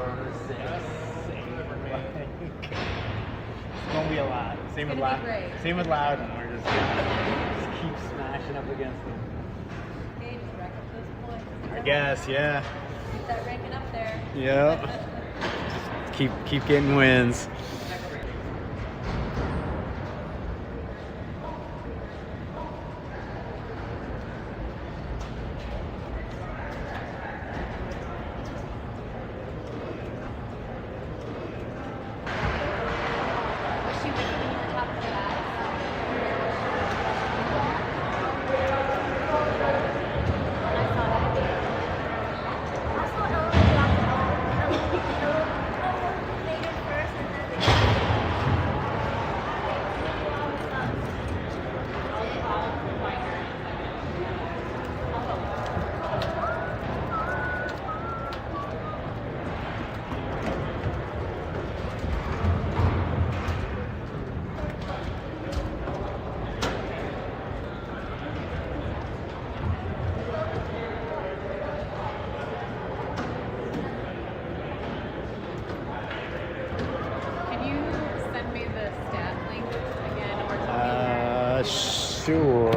It's gonna be a lot. Same with Loudon. We're just keep smashing up against them. Okay, just rack up those points. I guess, yeah. Keep that ranking up there. Yeah. Just keep getting wins. Was she winning on top of the bag? I saw that. Can you send me the stat link again or tell me Sure.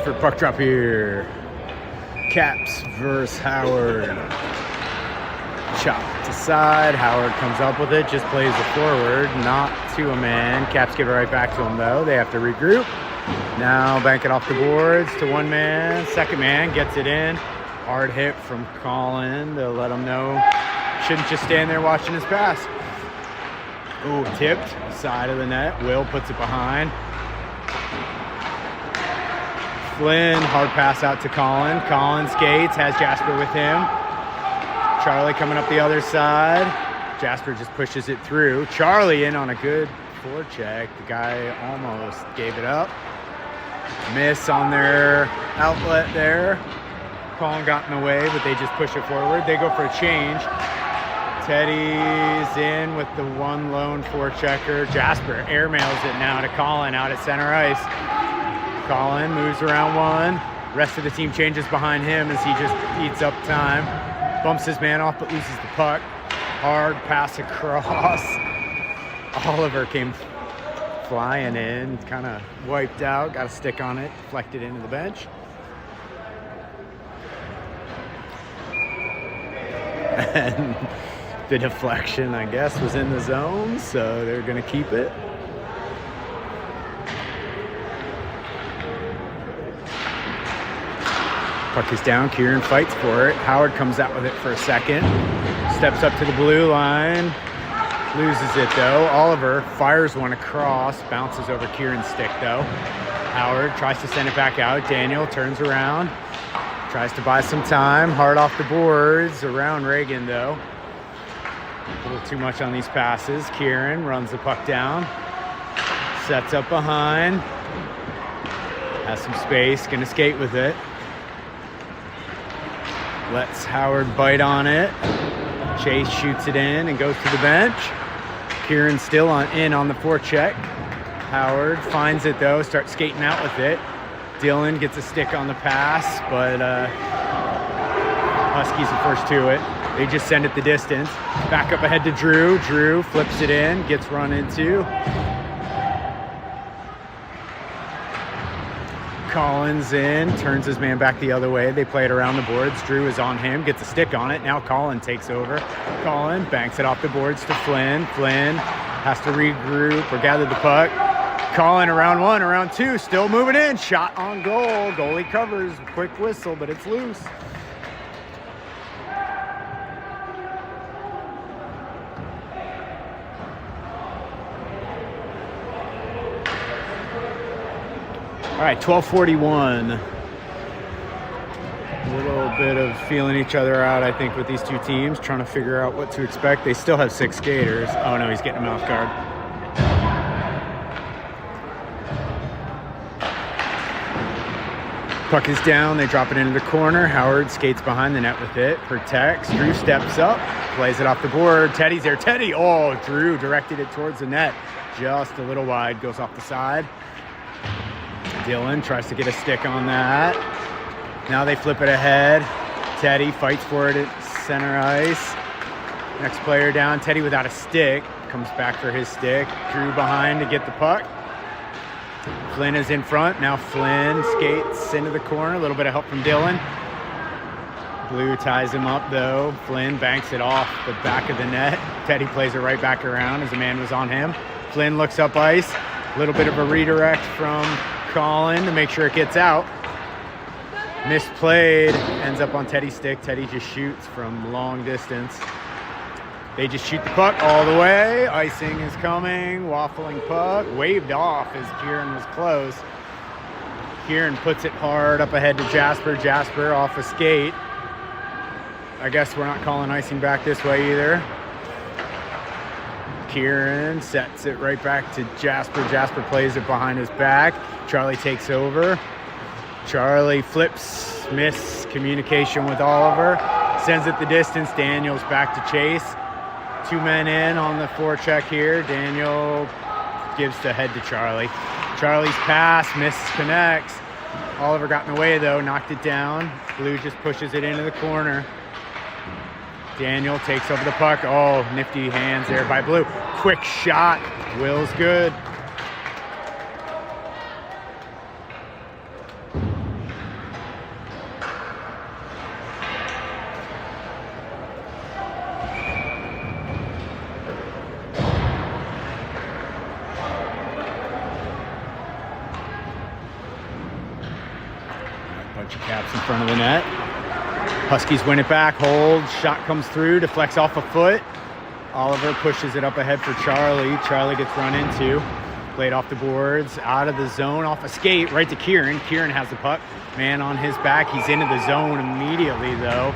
for puck drop here. Caps versus Howard. Chop to side. Howard comes up with it, just plays it forward, not to a man. Caps give it right back to him though. They have to regroup. Now bank it off the boards to one man. Second man gets it in. Hard hit from Colin to let him know shouldn't just stand there watching his pass. Ooh, tipped, side of the net. Will puts it behind. Flynn, hard pass out to Colin. Colin skates, has Jasper with him. Charlie coming up the other side. Jasper just pushes it through. Charlie in on a good forecheck. The guy almost gave it up. Miss on their outlet there. Colin got in the way, but they just push it forward. They go for a change. Teddy's in with the one lone forechecker. Jasper airmails it now to Colin out at center ice. Colin moves around one. Rest of the team changes behind him as he just eats up time. Bumps his man off but loses the puck. Hard pass across. Oliver came flying in, kind of wiped out, got a stick on it, deflected into the bench. And the deflection, I guess, was in the zone, so they're going to keep it. Puck is down. Kieran fights for it. Howard comes out with it for a second. Steps up to the blue line. Loses it, though. Oliver fires one across. Bounces over Kieran's stick, though. Howard tries to send it back out. Daniel turns around. Tries to buy some time. Hard off the boards. Around Reagan, though. A little too much on these passes. Kieran runs the puck down. Sets up behind. Has some space. Gonna skate with it. Lets Howard bite on it. Chase shoots it in and goes to the bench. Kieran still in on the forecheck. Howard finds it though, starts skating out with it. Dylan gets a stick on the pass, but Huskies are first to it. They just send it the distance. Back up ahead to Drew. Drew flips it in, gets run into. Collins in, turns his man back the other way. They play it around the boards. Drew is on him, gets a stick on it. Now Colin takes over. Colin banks it off the boards to Flynn. Flynn has to regroup or gather the puck. Colin around one, around two, still moving in. Shot on goal. Goalie covers. Quick whistle, but it's loose. All right, 12:41. A little bit of feeling each other out, I think, with these two teams, trying to figure out what to expect. They still have 6 skaters. Oh, no, he's getting a mouth guard. Puck is down. They drop it into the corner. Howard skates behind the net with it. Protects. Drew steps up. Plays it off the board. Teddy's there. Teddy. Oh, Drew directed it towards the net. Just a little wide. Goes off the side. Dylan tries to get a stick on that. Now they flip it ahead. Teddy fights for it at center ice. Next player down. Teddy without a stick. Comes back for his stick. Drew behind to get the puck. Flynn is in front. Now Flynn skates into the corner. A little bit of help from Dylan. Blue ties him up, though. Flynn banks it off the back of the net. Teddy plays it right back around as the man was on him. Flynn looks up ice. A little bit of a redirect from Colin to make sure it gets out. Misplayed. Ends up on Teddy's stick. Teddy just shoots from long distance. They just shoot the puck all the way. Icing is coming. Waffling puck. Waved off as Kieran was close. Kieran puts it hard up ahead to Jasper. Jasper off a skate. I guess we're not calling icing back this way either. Kieran sets it right back to Jasper. Jasper plays it behind his back. Charlie takes over. Charlie flips. Miscommunication with Oliver. Sends it the distance. Daniel's back to chase. 2 men in on the forecheck here. Daniel gives the head to Charlie. Charlie's pass misconnects. Oliver got in the way though, knocked it down. Blue just pushes it into the corner. Daniel takes over the puck. Oh, nifty hands there by Blue. Quick shot. Will's good. in front of the net. Huskies win it back, hold, shot comes through, deflects off a foot. Oliver pushes it up ahead for Charlie. Charlie gets run into, played off the boards, out of the zone, off a skate, right to Kieran. Kieran has the puck, man on his back. He's into the zone immediately though,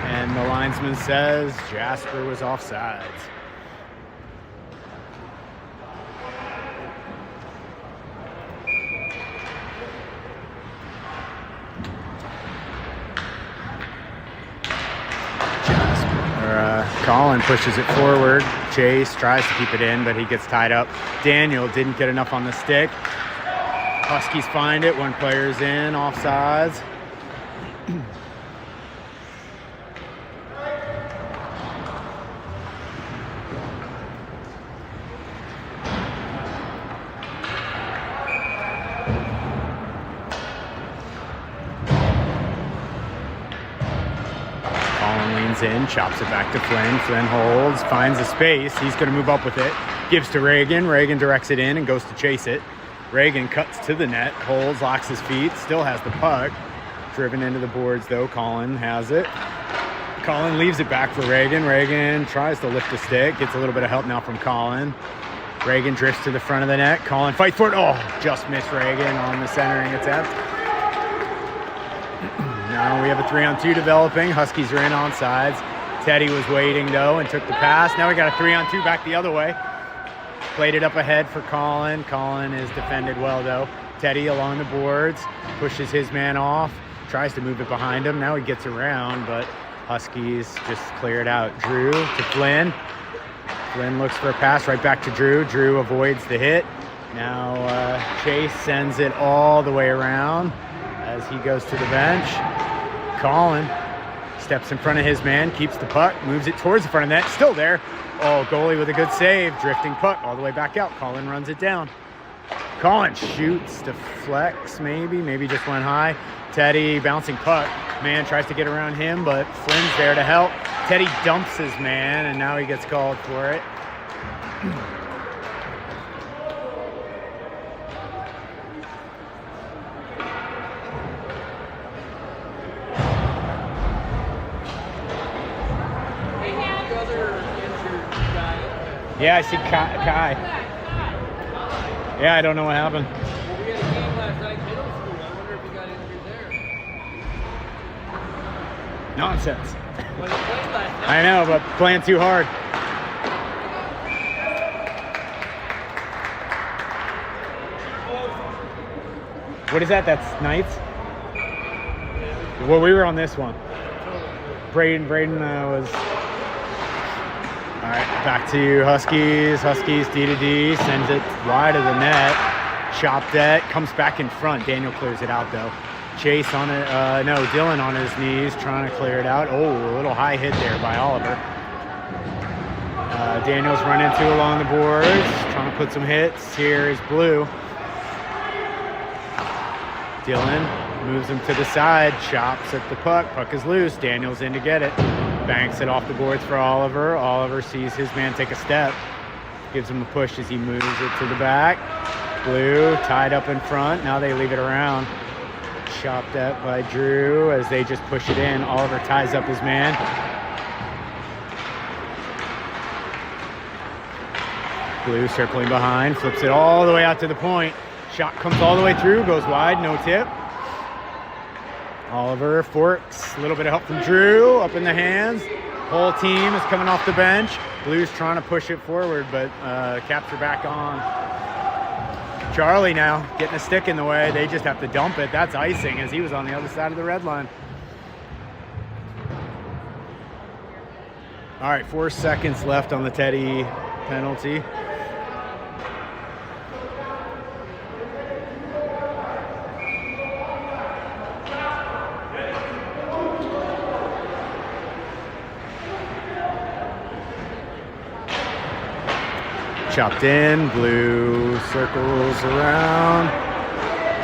and the linesman says Jasper was offsides. Colin pushes it forward. Chase tries to keep it in, but he gets tied up. Daniel didn't get enough on the stick. Huskies find it. One player's in, offsides. In, chops it back to Flynn. Flynn holds, finds a space. He's going to move up with it. Gives to Reagan. Reagan directs it in and goes to chase it. Reagan cuts to the net, holds, locks his feet, still has the puck. Driven into the boards though. Colin has it. Colin leaves it back for Reagan. Reagan tries to lift the stick. Gets a little bit of help now from Colin. Reagan drifts to the front of the net. Colin fights for it. Oh, just missed Reagan on the centering attempt. Now we have a 3-on-2 developing. Huskies are in on sides. Teddy was waiting though and took the pass. Now we got a 3-on-2 back the other way. Played it up ahead for Colin. Colin is defended well though. Teddy along the boards, pushes his man off, tries to move it behind him. Now he gets around, but Huskies just clear it out. Drew to Flynn. Flynn looks for a pass right back to Drew. Drew avoids the hit. Now Chase sends it all the way around as he goes to the bench. Colin steps in front of his man, keeps the puck, moves it towards the front of the net, still there. Oh, goalie with a good save, drifting puck all the way back out. Colin runs it down. Colin shoots, deflects maybe just went high. Teddy bouncing puck. Man tries to get around him, but Flynn's there to help. Teddy dumps his man, and now he gets called for it. Yeah, I see Kai. Yeah, I don't know what happened. Well, we had a game last night, middle school. I wonder if he got injured there. Nonsense. Well, he played last night. I know, but playing too hard. What is that? That's Knights? Well, we were on this one. Braden was... All right, back to Huskies. Huskies D to D, sends it wide of the net. Chopped it, comes back in front. Daniel clears it out though. Chase on it, no, Dylan on his knees trying to clear it out. Oh, a little high hit there by Oliver. Daniel's run into along the boards, trying to put some hits. Here is Blue. Dylan moves him to the side, chops at the puck. Puck is loose. Daniel's in to get it. Banks it off the boards for Oliver. Oliver sees his man take a step. Gives him a push as he moves it to the back. Blue tied up in front. Now they leave it around. Chopped at by Drew as they just push it in. Oliver ties up his man. Blue circling behind. Flips it all the way out to the point. Shot comes all the way through. Goes wide. No tip. Oliver forks, a little bit of help from Drew, up in the hands. Whole team is coming off the bench. Blue's trying to push it forward, but Caps are back on. Charlie now getting a stick in the way. They just have to dump it. That's icing as he was on the other side of the red line. All right, 4 seconds left on the Teddy penalty. Chopped in, Blue circles around,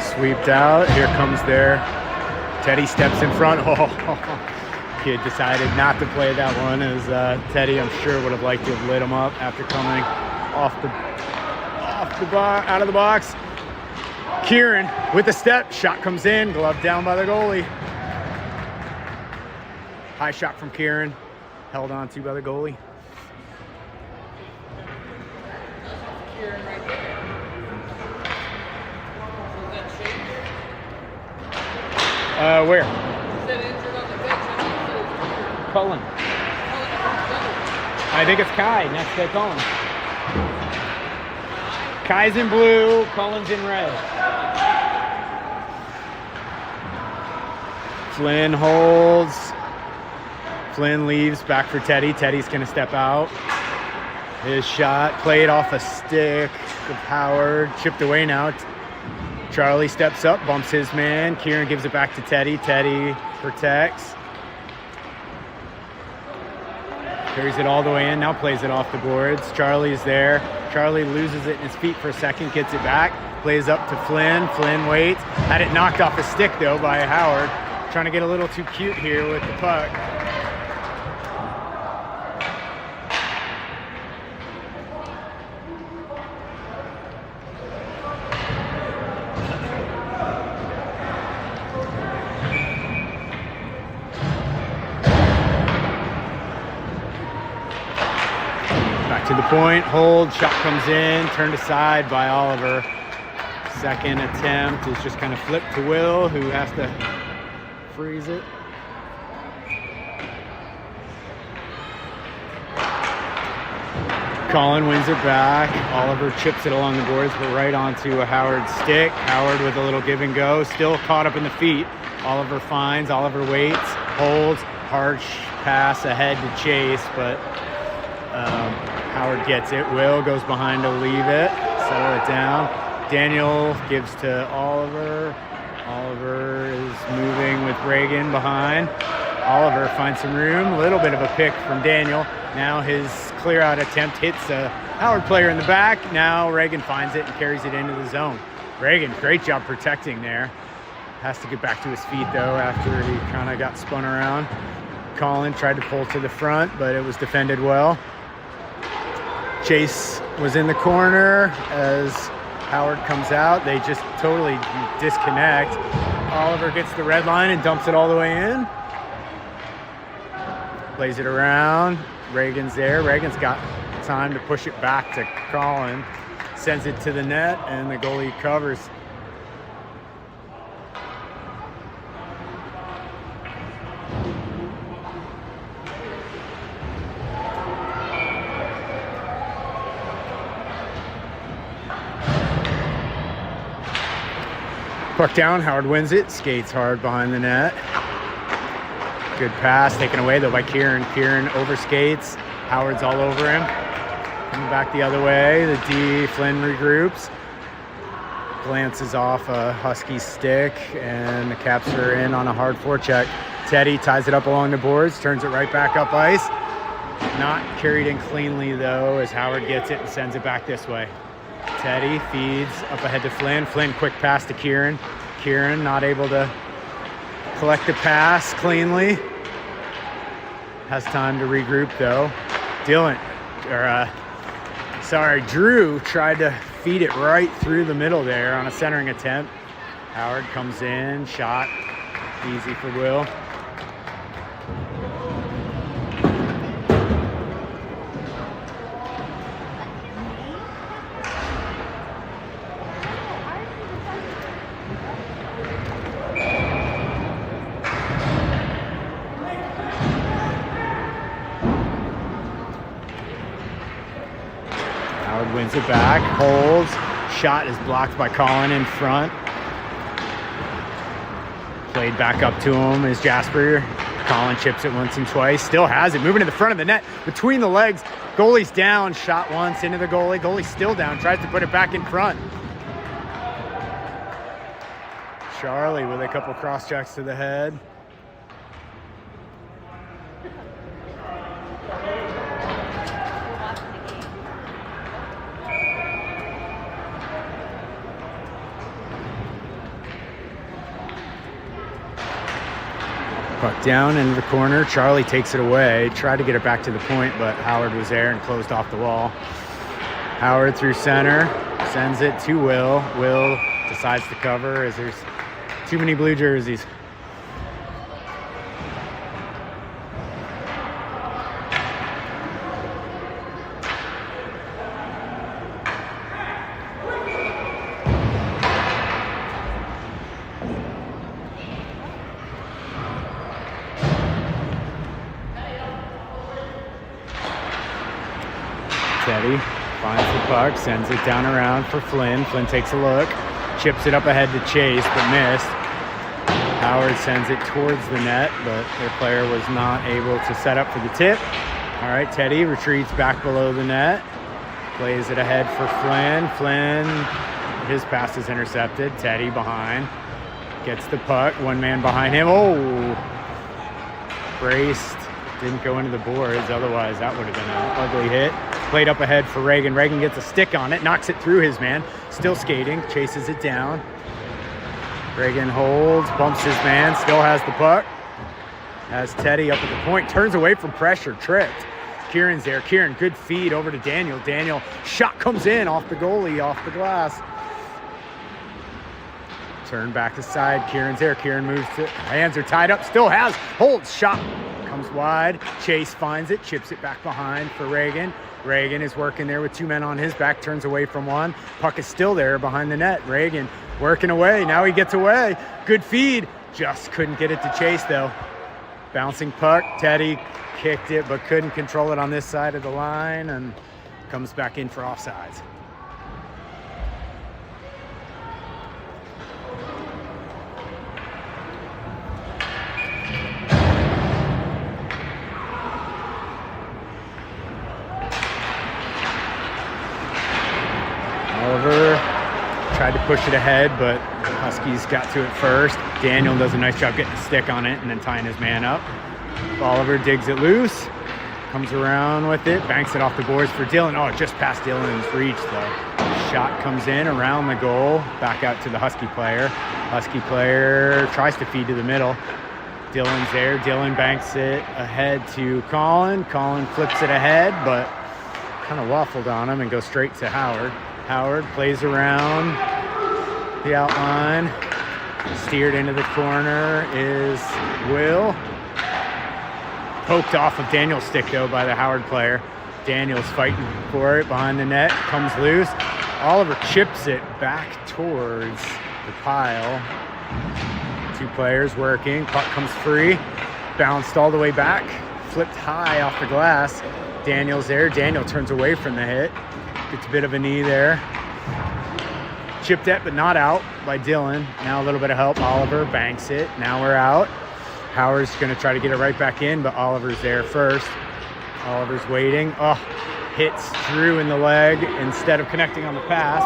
sweeped out. Here comes there. Teddy steps in front. Oh, kid decided not to play that one as Teddy, I'm sure, would have liked to have lit him up after coming out of the box. Kieran with a step, shot comes in, glove down by the goalie. High shot from Kieran. Held on to by the goalie. Kieran right there. So is that Shane? Where? Is that injured on the bench? I think it was Kieran. Cullen. I think it's Kai next to Cullen. Kai's in blue, Cullen's in red. Flynn holds. Flynn leaves, back for Teddy. Teddy's gonna step out. His shot played off a stick of Howard, chipped away now. Charlie steps up, bumps his man. Kieran gives it back to Teddy. Teddy protects. Carries it all the way in, now plays it off the boards. Charlie's there. Charlie loses it in his feet for a second, gets it back, plays up to Flynn. Flynn waits. Had it knocked off a stick though by Howard. Trying to get a little too cute here with the puck. To the point, hold, shot comes in, turned aside by Oliver. Second attempt is just kind of flipped to Will, who has to freeze it. Colin wins it back. Oliver chips it along the boards, but right onto a Howard stick. Howard with a little give and go, still caught up in the feet. Oliver finds, Oliver waits, holds, harsh pass ahead to Chase, but Howard gets it. Will goes behind to leave it, settle it down. Daniel gives to Oliver. Oliver is moving with Reagan behind. Oliver finds some room. A little bit of a pick from Daniel. Now his clear out attempt hits a Howard player in the back. Now Reagan finds it and carries it into the zone. Reagan, great job protecting there. Has to get back to his feet though after he kind of got spun around. Colin tried to pull to the front, but it was defended well. Chase was in the corner as Howard comes out. They just totally disconnect. Oliver gets the red line and dumps it all the way in. Plays it around. Reagan's there. Reagan's got time to push it back to Colin. Sends it to the net and the goalie covers. Puck down, Howard wins it, skates hard behind the net. Good pass, taken away though by Kieran. Kieran overskates, Howard's all over him. Coming back the other way, the D, Flynn regroups. Glances off a Husky stick, and the Caps are in on a hard forecheck. Teddy ties it up along the boards, turns it right back up ice. Not carried in cleanly though, as Howard gets it and sends it back this way. Teddy feeds up ahead to Flynn. Flynn, quick pass to Kieran. Kieran not able to collect the pass cleanly. Has time to regroup though. Drew tried to feed it right through the middle there on a centering attempt. Howard comes in, shot easy for Will. Wins it back, holds, shot is blocked by Colin in front. Played back up to him is Jasper. Colin chips it once and twice, still has it, moving to the front of the net, between the legs. Goalie's down, shot once into the goalie. Goalie's still down, tries to put it back in front. Charlie with a couple cross checks to the head. Puck down into the corner. Charlie takes it away. Tried to get it back to the point, but Howard was there and closed off the wall. Howard through center. Sends it to Will. Will decides to cover as there's too many blue jerseys. Teddy finds the puck, sends it down around for Flynn. Flynn takes a look, chips it up ahead to Chase, but missed. Howard sends it towards the net, but their player was not able to set up for the tip. All right, Teddy retreats back below the net, plays it ahead for Flynn. Flynn, his pass is intercepted. Teddy behind, gets the puck, one man behind him. Oh, braced, didn't go into the boards. Otherwise, that would have been an ugly hit. Played up ahead for Reagan. Reagan gets a stick on it, knocks it through his man. Still skating, chases it down. Reagan holds, bumps his man, still has the puck. Has Teddy up at the point, turns away from pressure, tripped. Kieran's there. Kieran, good feed over to Daniel. Daniel, shot comes in off the goalie, off the glass. Turn back aside. Kieran's there. Kieran moves to, hands are tied up, still has, holds, shot comes wide. Chase finds it, chips it back behind for Reagan. Reagan is working there with two men on his back, turns away from one. Puck is still there behind the net. Reagan working away. Now he gets away. Good feed. Just couldn't get it to Chase, though. Bouncing puck. Teddy kicked it, but couldn't control it on this side of the line and comes back in for offsides. Oliver tried to push it ahead, but Huskies got to it first. Daniel does a nice job getting a stick on it and then tying his man up. Oliver digs it loose, comes around with it, banks it off the boards for Dylan. Oh, just past Dylan's reach, though. Shot comes in around the goal, back out to the Husky player. Husky player tries to feed to the middle. Dylan's there. Dylan banks it ahead to Colin. Colin flips it ahead, but kind of waffled on him and goes straight to Howard. Howard plays around the outline. Steered into the corner is Will. Poked off of Daniel's stick, though, by the Howard player. Daniel's fighting for it behind the net. Comes loose. Oliver chips it back towards the pile. Two players working. Puck comes free. Bounced all the way back. Flipped high off the glass. Daniel's there. Daniel turns away from the hit. Gets a bit of a knee there. Chipped it, but not out by Dylan. Now a little bit of help. Oliver banks it. Now we're out. Howard's going to try to get it right back in, but Oliver's there first. Oliver's waiting. Oh, hits Drew in the leg instead of connecting on the pass.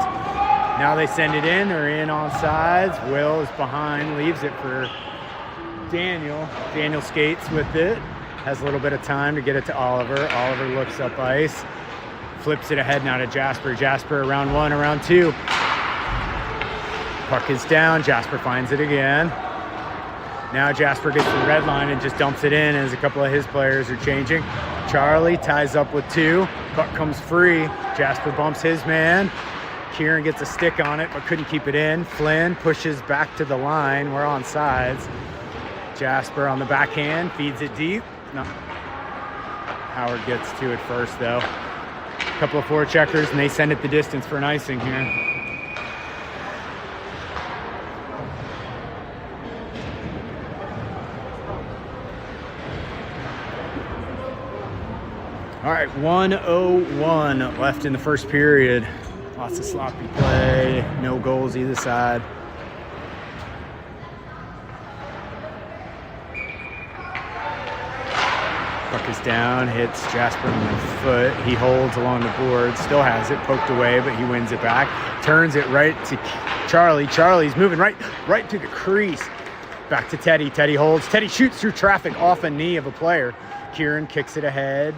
Now they send it in. They're in on sides. Will is behind, leaves it for Daniel. Daniel skates with it. Has a little bit of time to get it to Oliver. Oliver looks up ice. Flips it ahead now to Jasper. Jasper around one, around two. Puck is down. Jasper finds it again. Now Jasper gets the red line and just dumps it in as a couple of his players are changing. Charlie ties up with two. Puck comes free. Jasper bumps his man. Kieran gets a stick on it but couldn't keep it in. Flynn pushes back to the line. We're on sides. Jasper on the backhand. Feeds it deep. No. Howard gets to it first, though. A couple of forecheckers, and they send it the distance for an icing here. All right, 1:01 left in the first period. Lots of sloppy play, no goals either side. Puck is down, hits Jasper in the foot. He holds along the board, still has it, poked away, but he wins it back. Turns it right to Charlie. Charlie's moving right to the crease. Back to Teddy. Teddy holds. Teddy shoots through traffic off a knee of a player. Kieran kicks it ahead.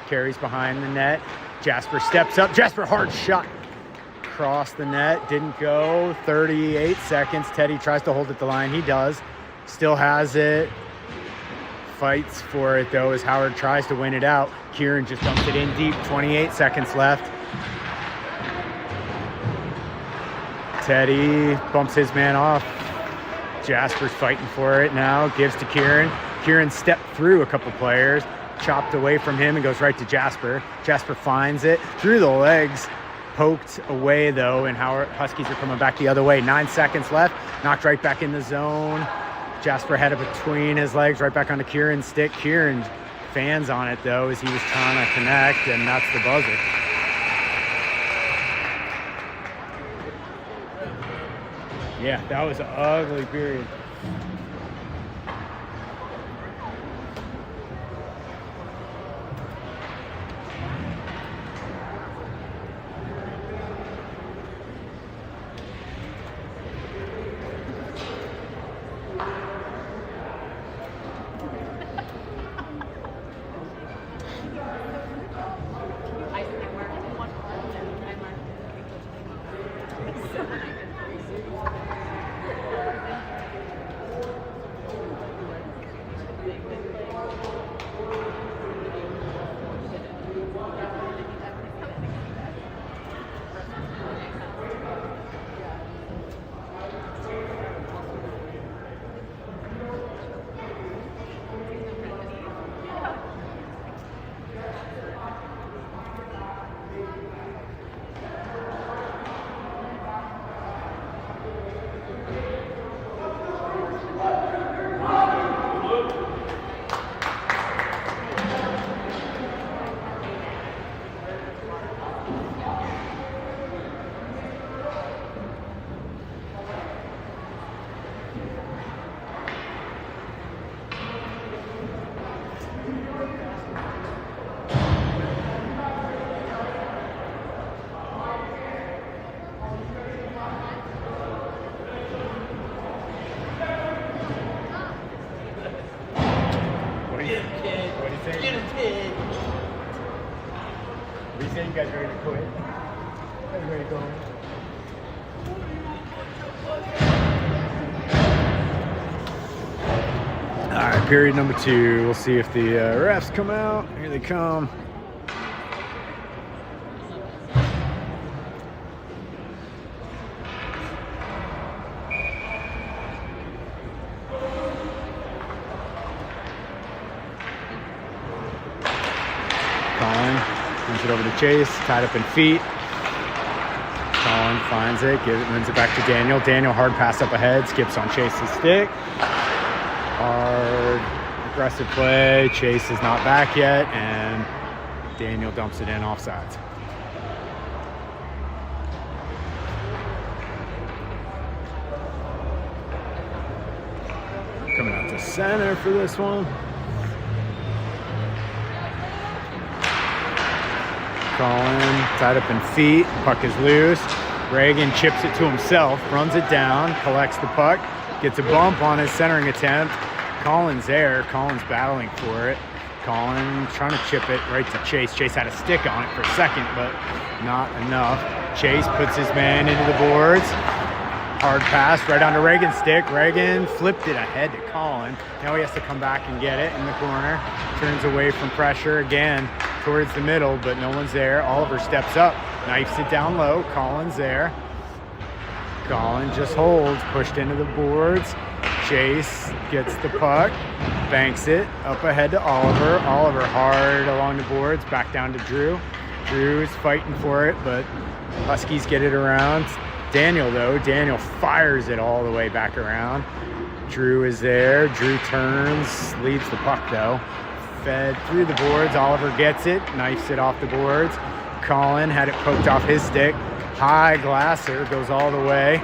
Carries behind the net. Jasper steps up. Jasper, hard shot. Across the net. Didn't go. 38 seconds. Teddy tries to hold it the line. He does. Still has it. Fights for it, though, as Howard tries to win it out. Kieran just dumps it in deep. 28 seconds left. Teddy bumps his man off. Jasper's fighting for it now. Gives to Kieran. Kieran stepped through a couple players. Chopped away from him and goes right to Jasper. Jasper finds it through the legs. Poked away, though, and Huskies are coming back the other way. 9 seconds left. Knocked right back in the zone. Jasper had it between his legs, right back onto Kieran's stick. Kieran fans on it, though, as he was trying to connect, and that's the buzzer. Yeah, that was an ugly period. I marked one hole and I marked What do you say? Get him, kid. What do you say? You guys ready to quit? You guys ready to go? All right, period number 2. We'll see if the refs come out. Here they come. Colin brings it over to Chase, tied up in feet. Colin finds it, runs it back to Daniel. Daniel, hard pass up ahead, skips on Chase's stick. Hard, aggressive play. Chase is not back yet, and Daniel dumps it in offsides. Coming out to center for this one. Colin tied up in feet. Puck is loose. Reagan chips it to himself, runs it down, collects the puck, gets a bump on his centering attempt. Colin's there. Colin's battling for it. Colin trying to chip it right to Chase. Chase had a stick on it for a second, but not enough. Chase puts his man into the boards. Hard pass right onto Reagan's stick. Reagan flipped it ahead to Colin. Now he has to come back and get it in the corner. Turns away from pressure again towards the middle, but no one's there. Oliver steps up, knifes it down low. Colin's there. Colin just holds, pushed into the boards. Chase gets the puck, banks it up ahead to Oliver. Oliver hard along the boards, back down to Drew. Drew's fighting for it, but Huskies get it around. Daniel, though, Daniel fires it all the way back around. Drew is there. Drew turns, leaves the puck, though. Fed through the boards. Oliver gets it, knifes it off the boards. Colin had it poked off his stick. High Glasser goes all the way.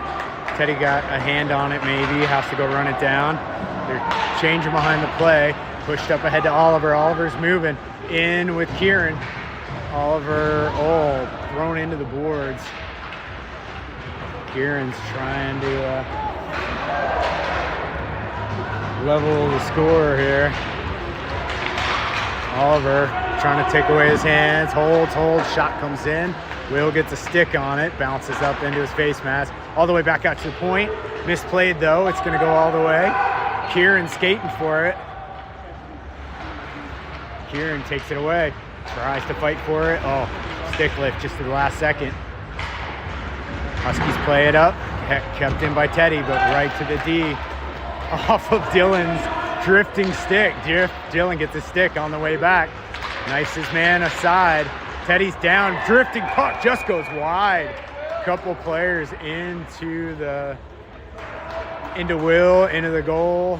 Teddy got a hand on it, maybe. Has to go run it down. They're changing behind the play. Pushed up ahead to Oliver. Oliver's moving in with Kieran. Oliver, thrown into the boards. Kieran's trying to level the score here. Oliver trying to take away his hands. Holds. Shot comes in. Will gets a stick on it. Bounces up into his face mask. All the way back out to the point. Misplayed, though. It's going to go all the way. Kieran skating for it. Kieran takes it away. Tries to fight for it. Stick lift just to the last second. Huskies play it up. Kept in by Teddy, but right to the D. Off of Dylan's drifting stick. Dylan gets a stick on the way back. Knifes his man aside. Teddy's down. Drifting puck just goes wide. Couple players into Will, into the goal.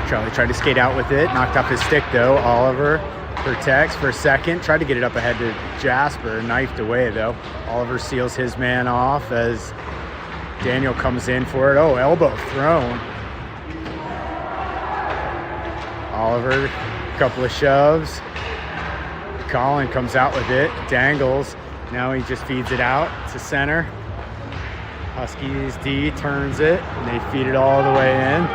Charlie tried to skate out with it, knocked off his stick though. Oliver protects for a second, tried to get it up ahead to Jasper, knifed away though. Oliver seals his man off as Daniel comes in for it. Oh, elbow thrown. Oliver, a couple of shoves. Colin comes out with it, dangles. Now he just feeds it out to center. Huskies D turns it, and they feed it all the way in.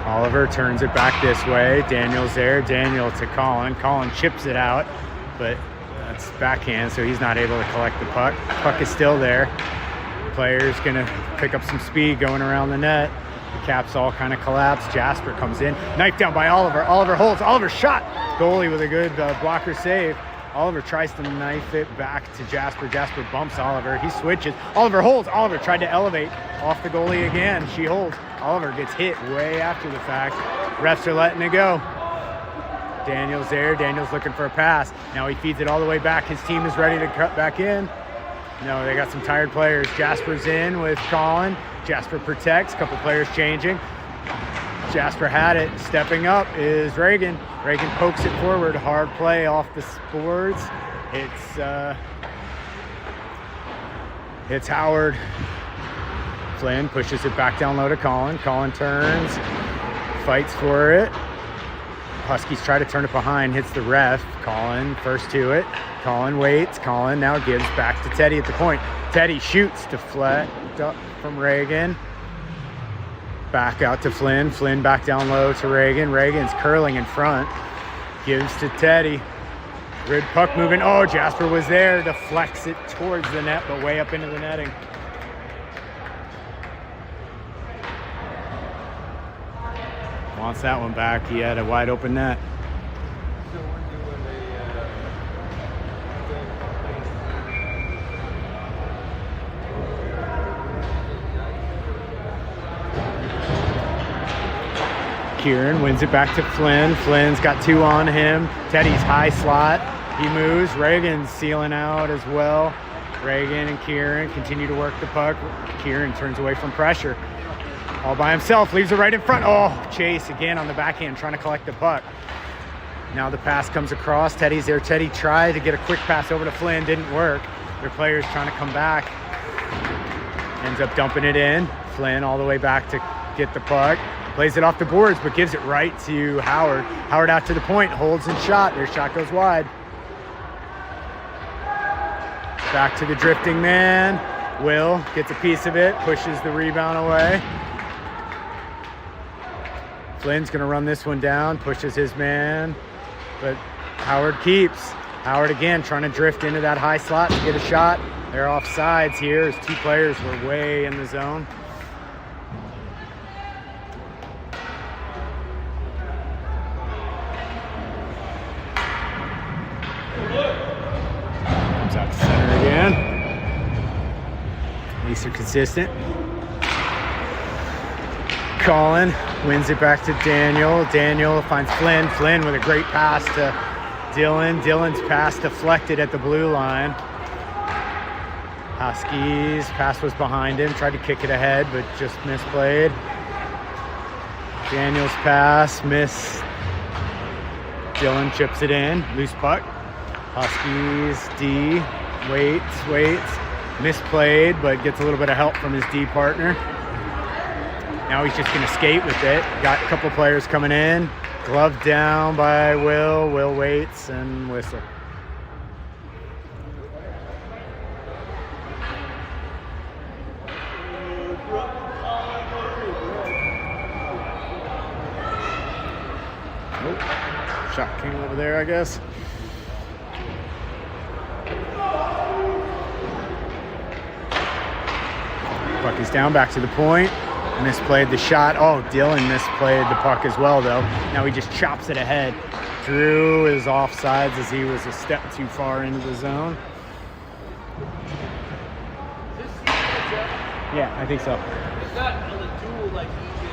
Oliver turns it back this way. Daniel's there. Daniel to Colin. Colin chips it out, but that's backhand, so he's not able to collect the puck. Puck is still there. Player's gonna pick up some speed going around the net. The caps all kind of collapse. Jasper comes in. Knife down by Oliver. Oliver holds. Oliver shot. Goalie with a good blocker save. Oliver tries to knife it back to Jasper. Jasper bumps Oliver. He switches. Oliver holds. Oliver tried to elevate off the goalie again. She holds. Oliver gets hit way after the fact. Refs are letting it go. Daniel's there. Daniel's looking for a pass. Now he feeds it all the way back. His team is ready to cut back in. No, they got some tired players. Jasper's in with Colin. Jasper protects. Couple players changing. Jasper had it. Stepping up is Reagan. Reagan pokes it forward. Hard play off the boards. It's Howard. Flynn pushes it back down low to Colin. Colin turns, fights for it. Huskies try to turn it behind, hits the ref. Colin first to it. Colin waits. Colin now gives back to Teddy at the point. Teddy shoots, deflect up from Reagan. Back out to Flynn. Flynn back down low to Reagan. Reagan's curling in front. Gives to Teddy. Good puck moving. Oh, Jasper was there. Deflects it towards the net, but way up into the netting. Wants that one back. He had a wide open net. Kieran wins it back to Flynn. Flynn's got two on him. Teddy's high slot. He moves. Reagan's sealing out as well. Reagan and Kieran continue to work the puck. Kieran turns away from pressure. All by himself, leaves it right in front. Oh, Chase again on the backhand trying to collect the puck. Now the pass comes across. Teddy's there. Teddy tried to get a quick pass over to Flynn. Didn't work. Their players trying to come back. Ends up dumping it in. Flynn all the way back to get the puck. Plays it off the boards, but gives it right to Howard. Howard out to the point, holds and shot. Their shot goes wide. Back to the drifting man. Will gets a piece of it, pushes the rebound away. Flynn's gonna run this one down, pushes his man, but Howard keeps. Howard again trying to drift into that high slot to get a shot. They're off sides here as two players were way in the zone. Comes out to center again. At least they're consistent. Colin wins it back to Daniel. Daniel finds Flynn. Flynn with a great pass to Dylan. Dylan's pass deflected at the blue line. Huskies pass was behind him. Tried to kick it ahead, but just misplayed. Daniel's pass missed. Dylan chips it in. Loose puck. Huskies D waits. Misplayed, but gets a little bit of help from his D partner. Now he's just going to skate with it. Got a couple players coming in. Glove down by Will. Will waits and whistle. Nope. Shot came over there, I guess. Puck is down, back to the point. Misplayed the shot. Oh, Dylan misplayed the puck as well, though. Now he just chops it ahead. Drew is offsides as he was a step too far into the zone. Yeah, I think so. It's not on the dual like EJ.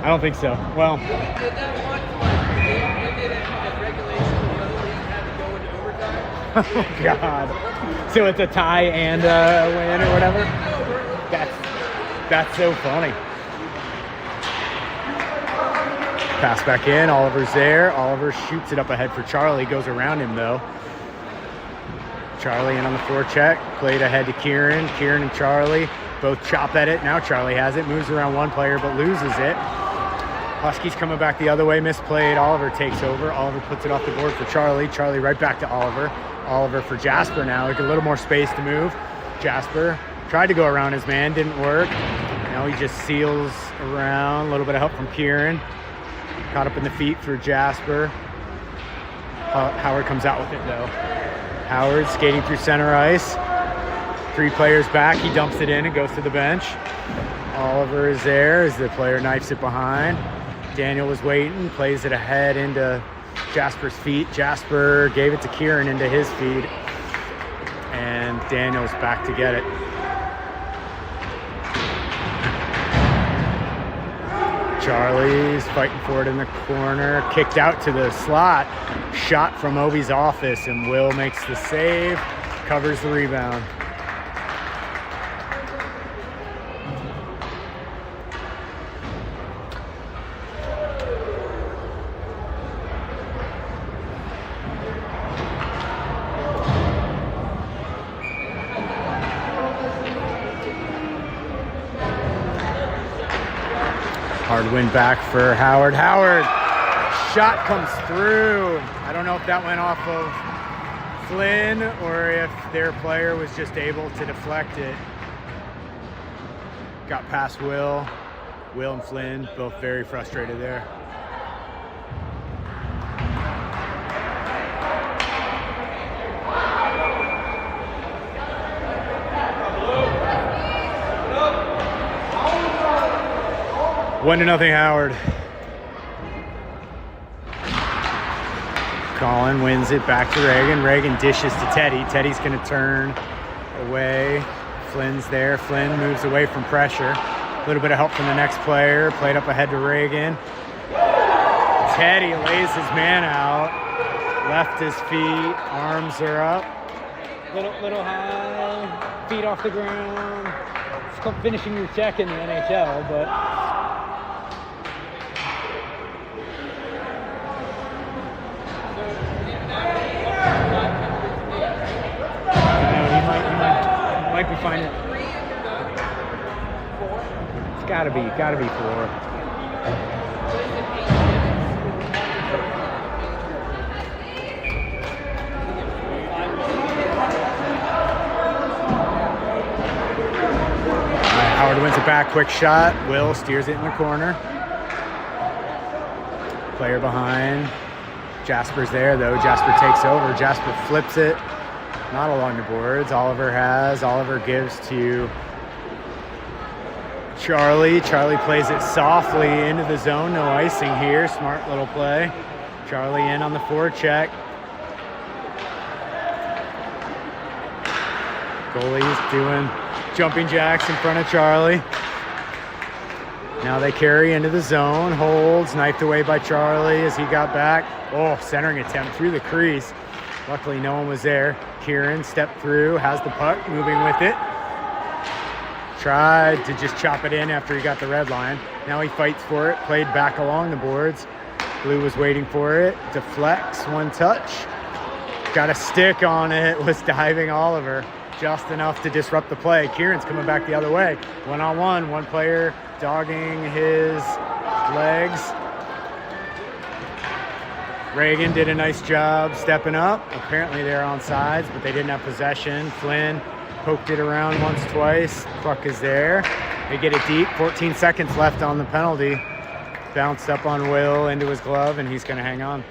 I don't think so. Well, Did that one like they ended at regulation, the other league had to go into overtime? oh God. So it's a tie and a win or whatever? That's so funny. Pass back in. Oliver's there. Oliver shoots it up ahead for Charlie. Goes around him, though. Charlie in on the forecheck. Played ahead to Kieran. Kieran and Charlie both chop at it. Now Charlie has it. Moves around one player, but loses it. Huskies coming back the other way. Misplayed. Oliver takes over. Oliver puts it off the board for Charlie. Charlie right back to Oliver. Oliver for Jasper now. Like a little more space to move. Jasper tried to go around his man. Didn't work. Now he just seals around. A little bit of help from Kieran. Caught up in the feet for Jasper. Howard comes out with it, though. Howard skating through center ice. 3 players back. He dumps it in and goes to the bench. Oliver is there as the player knifes it behind. Daniel was waiting. Plays it ahead into Jasper's feet. Jasper gave it to Kieran into his feet. And Daniel's back to get it. Charlie's fighting for it in the corner. Kicked out to the slot. Shot from Ovi's office, and Will makes the save. Covers the rebound. Hard win back for Howard. Howard, shot comes through. I don't know if that went off of Flynn or if their player was just able to deflect it. Got past Will. Will and Flynn both very frustrated there. One to nothing, Howard. Colin wins it back to Reagan. Reagan dishes to Teddy. Teddy's going to turn away. Flynn's there. Flynn moves away from pressure. A little bit of help from the next player. Played up ahead to Reagan. Teddy lays his man out. Left his feet. Arms are up. Little high. Feet off the ground. It's called finishing your check in the NHL, but... Might be fine. It's gotta be 4. Howard wins it back, quick shot. Will steers it in the corner. Player behind. Jasper's there though. Jasper takes over. Jasper flips it. Not along the boards. Oliver gives to Charlie. Charlie plays it softly into the zone. No icing here. Smart little play. Charlie in on the forecheck. Goalie's doing jumping jacks in front of Charlie. Now they carry into the zone. Holds, knifed away by Charlie as he got back. Oh, centering attempt through the crease. Luckily, no one was there. Kieran stepped through, has the puck, moving with it. Tried to just chop it in after he got the red line. Now he fights for it, played back along the boards. Blue was waiting for it. Deflects, one touch. Got a stick on it, was diving Oliver. Just enough to disrupt the play. Kieran's coming back the other way. One-on-one, one player dogging his legs. Reagan did a nice job stepping up. Apparently they're on sides, but they didn't have possession. Flynn poked it around once, twice. Puck is there. They get it deep. 14 seconds left on the penalty. Bounced up on Will into his glove, and he's going to hang on.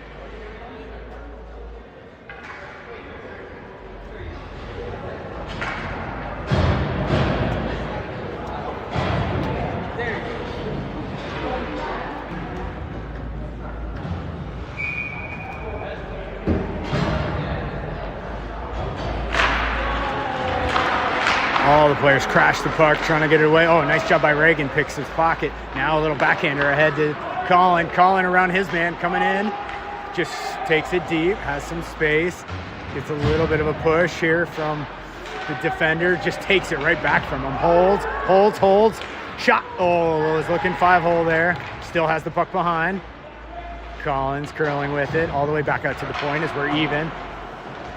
All the players crash the puck, trying to get it away. Oh, nice job by Reagan. Picks his pocket. Now a little backhander ahead to Colin. Colin around his man, coming in. Just takes it deep, has some space. Gets a little bit of a push here from the defender. Just takes it right back from him. Holds. Shot. Oh, was looking 5-hole there. Still has the puck behind. Collins curling with it. All the way back out to the point as we're even.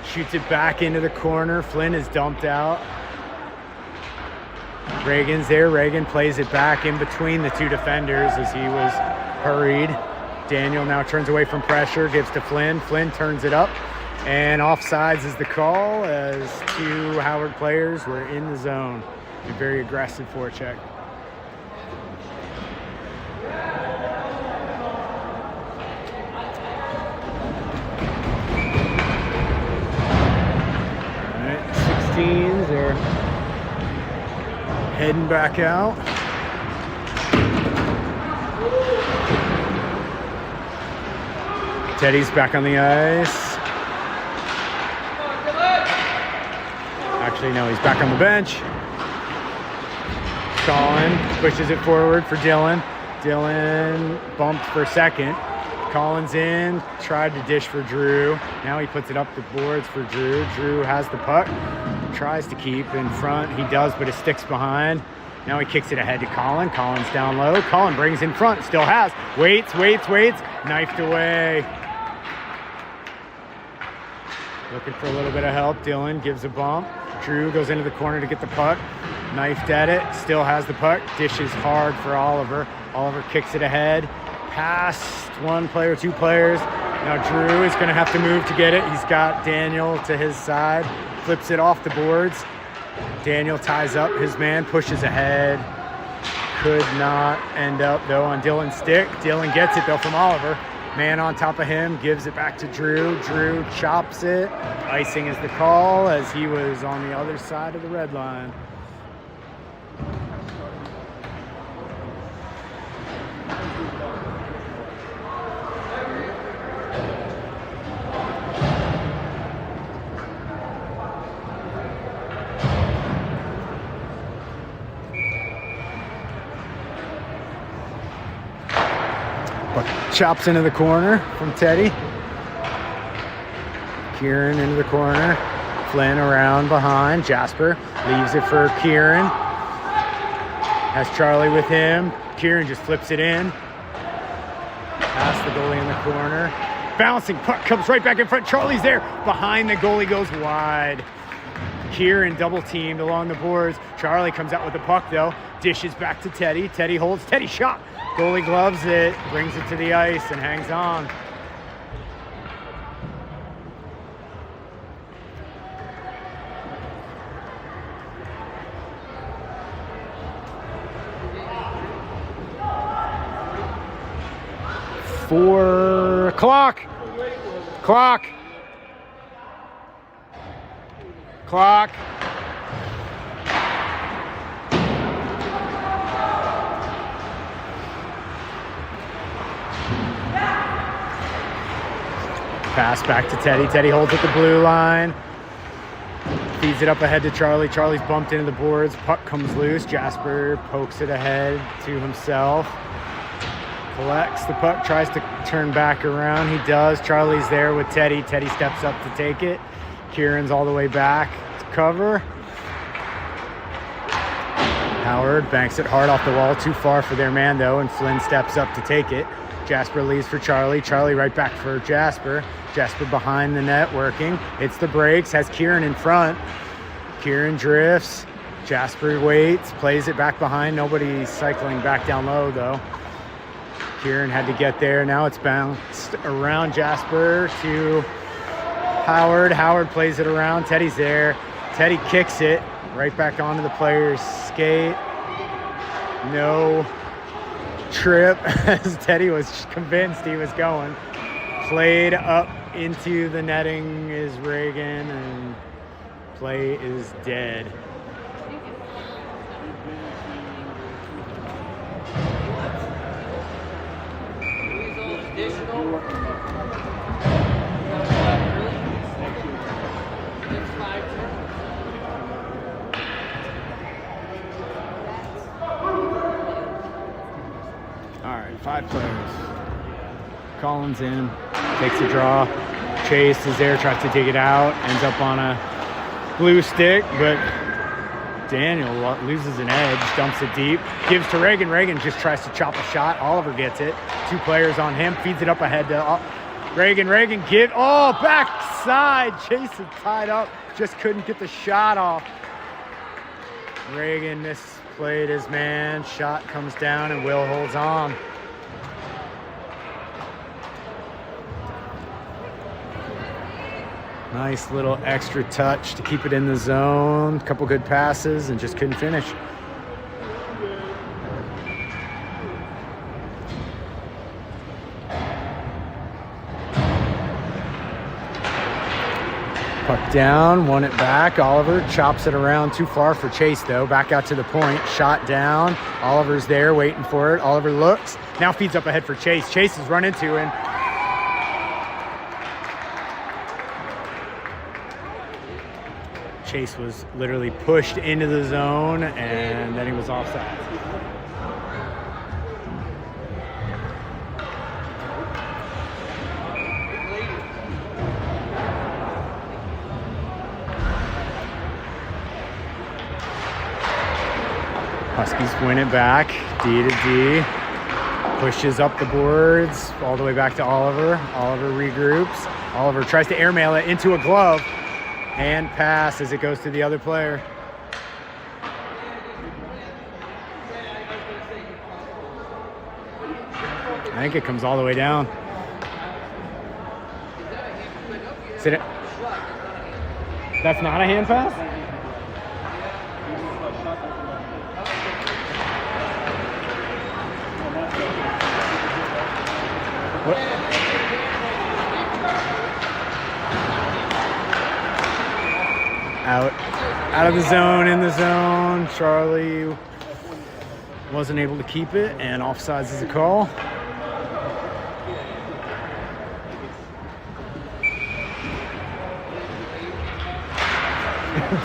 Shoots it back into the corner. Flynn is dumped out. Reagan's there. Reagan plays it back in between the two defenders as he was hurried. Daniel now turns away from pressure, gives to Flynn. Flynn turns it up. And offsides is the call as 2 Howard players were in the zone. A very aggressive forecheck. All right, 16s are heading back out. Teddy's back on the ice. Actually, no, he's back on the bench. Colin pushes it forward for Dylan. Dylan bumped for second. Collins in, tried to dish for Drew. Now he puts it up the boards for Drew. Drew has the puck, tries to keep in front. He does, but it sticks behind. Now he kicks it ahead to Colin. Colin's down low. Colin brings in front, still has. Waits. Knifed away. Looking for a little bit of help. Dylan gives a bump. Drew goes into the corner to get the puck. Knifed at it. Still has the puck. Dishes hard for Oliver. Oliver kicks it ahead. Past 1 player, 2 players. Now Drew is going to have to move to get it. He's got Daniel to his side. Flips it off the boards. Daniel ties up his man. Pushes ahead. Could not end up, though, on Dylan's stick. Dylan gets it, though, from Oliver. Man on top of him, gives it back to Drew. Drew chops it. Icing is the call as he was on the other side of the red line. Chops into the corner from Teddy. Kieran into the corner. Flynn around behind. Jasper leaves it for Kieran. Has Charlie with him. Kieran just flips it in. Past the goalie in the corner. Bouncing puck comes right back in front. Charlie's there. Behind the goalie goes wide. Kieran double teamed along the boards. Charlie comes out with the puck though. Dishes back to Teddy. Teddy holds. Teddy shot. Goalie gloves it, brings it to the ice, and hangs on. Clock. Pass back to Teddy. Teddy holds at the blue line. Feeds it up ahead to Charlie. Charlie's bumped into the boards. Puck comes loose. Jasper pokes it ahead to himself. Collects the puck. Tries to turn back around. He does. Charlie's there with Teddy. Teddy steps up to take it. Kieran's all the way back to cover. Howard banks it hard off the wall. Too far for their man, though, and Flynn steps up to take it. Jasper leaves for Charlie. Charlie right back for Jasper. Jasper behind the net working. Hits the brakes. Has Kieran in front. Kieran drifts. Jasper waits. Plays it back behind. Nobody's cycling back down low, though. Kieran had to get there. Now it's bounced around Jasper to Howard. Howard plays it around. Teddy's there. Teddy kicks it right back onto the player's skate. No trip as Teddy was convinced he was going. Played up into the netting is Reagan, and play is dead. All right, 5 players. Collins in, takes a draw. Chase is there, tries to dig it out, ends up on a blue stick, but Daniel loses an edge, dumps it deep, gives to Reagan. Reagan just tries to chop a shot. Oliver gets it. 2 players on him, feeds it up ahead to Reagan. Reagan backside. Chase is tied up, just couldn't get the shot off. Reagan misplayed his man. Shot comes down and Will holds on. Nice little extra touch to keep it in the zone. Couple good passes and just couldn't finish. Puck down, won it back. Oliver chops it around, too far for Chase though. Back out to the point, shot down. Oliver's there waiting for it. Oliver looks, now feeds up ahead for Chase. Chase is run into him. Chase was literally pushed into the zone and then he was offside. Huskies win it back, D to D. Pushes up the boards all the way back to Oliver. Oliver regroups. Oliver tries to airmail it into a glove. And pass as it goes to the other player. I think it comes all the way down. Sit it. That's not a hand pass? What? Out of the zone, in the zone. Charlie wasn't able to keep it, and offsides is a call.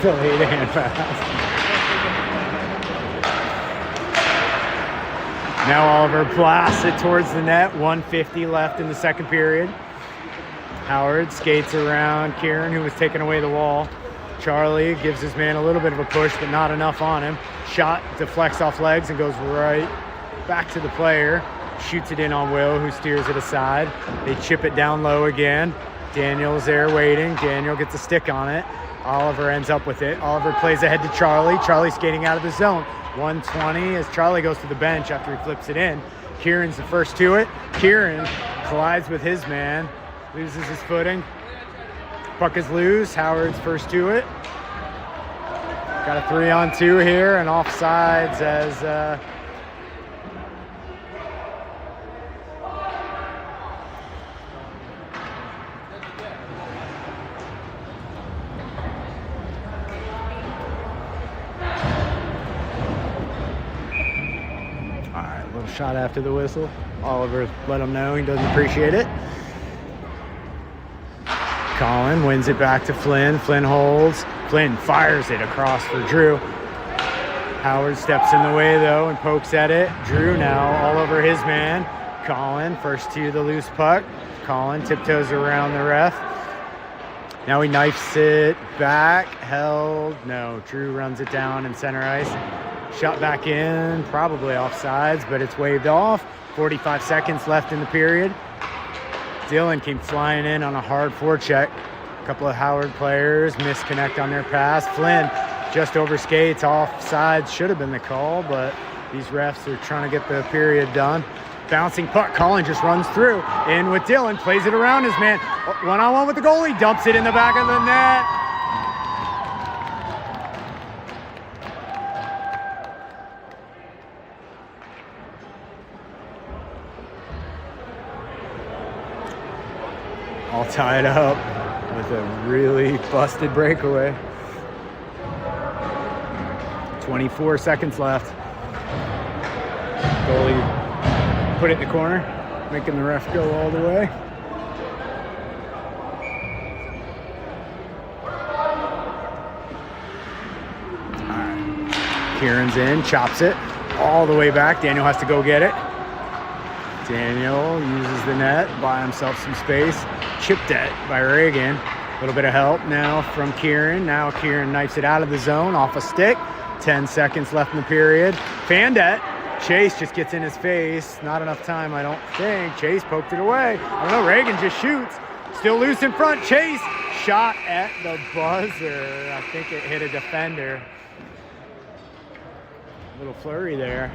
Delayed hand pass. Now Oliver blasts it towards the net. 1:50 left in the second period. Howard skates around Kieran, who was taking away the wall. Charlie gives his man a little bit of a push, but not enough on him. Shot deflects off legs and goes right back to the player. Shoots it in on Will, who steers it aside. They chip it down low again. Daniel's there waiting. Daniel gets a stick on it. Oliver ends up with it. Oliver plays ahead to Charlie. Charlie skating out of the zone. 1:20 as Charlie goes to the bench after he flips it in. Kieran's the first to it. Kieran collides with his man, loses his footing. Puck is loose. Howard's first to it. Got a 3-on-2 here and offsides as all right, little shot after the whistle. Oliver let him know he doesn't appreciate it. Colin wins it back to Flynn. Flynn holds. Flynn fires it across for Drew. Howard steps in the way though and pokes at it. Drew now all over his man. Colin first to the loose puck. Colin tiptoes around the ref. Now he knifes it back. Held. No, Drew runs it down in center ice. Shot back in, probably offsides, but it's waved off. 45 seconds left in the period. Dylan came flying in on a hard forecheck. A couple of Howard players misconnect on their pass. Flynn just over skates, offsides should have been the call, but these refs are trying to get the period done. Bouncing puck, Colin just runs through. In with Dylan, plays it around his man. One-on-one with the goalie, dumps it in the back of the net. All tied up with a really busted breakaway. 24 seconds left. Goalie put it in the corner, making the ref go all the way. All right. Kieran's in, chops it all the way back. Daniel has to go get it. Daniel uses the net, buy himself some space. Chipped it by Reagan. A little bit of help now from Kieran. Now Kieran knifes it out of the zone off a stick. 10 seconds left in the period. Fanned it. Chase just gets in his face. Not enough time, I don't think. Chase poked it away. I don't know, Reagan just shoots. Still loose in front. Chase shot at the buzzer. I think it hit a defender. A little flurry there.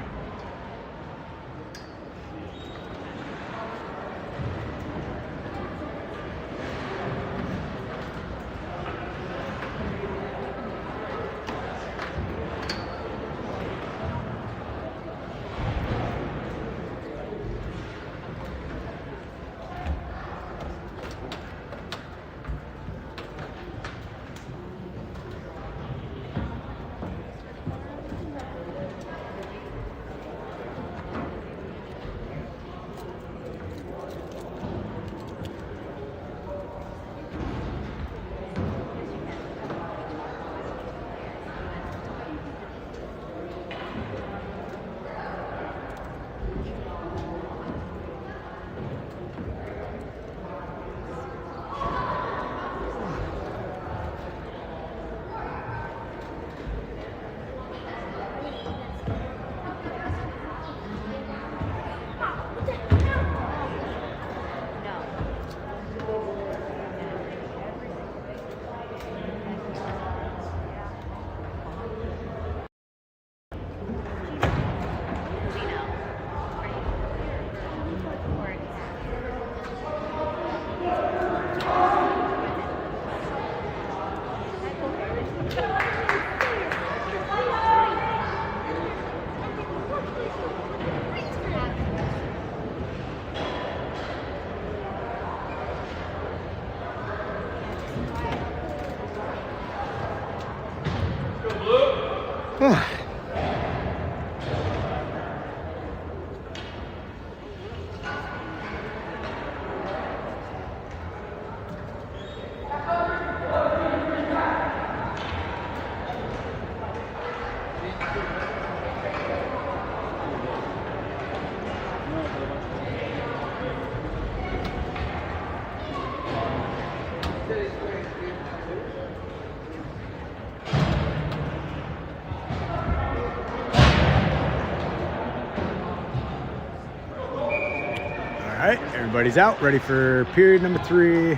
All right, everybody's out, ready for period number 3.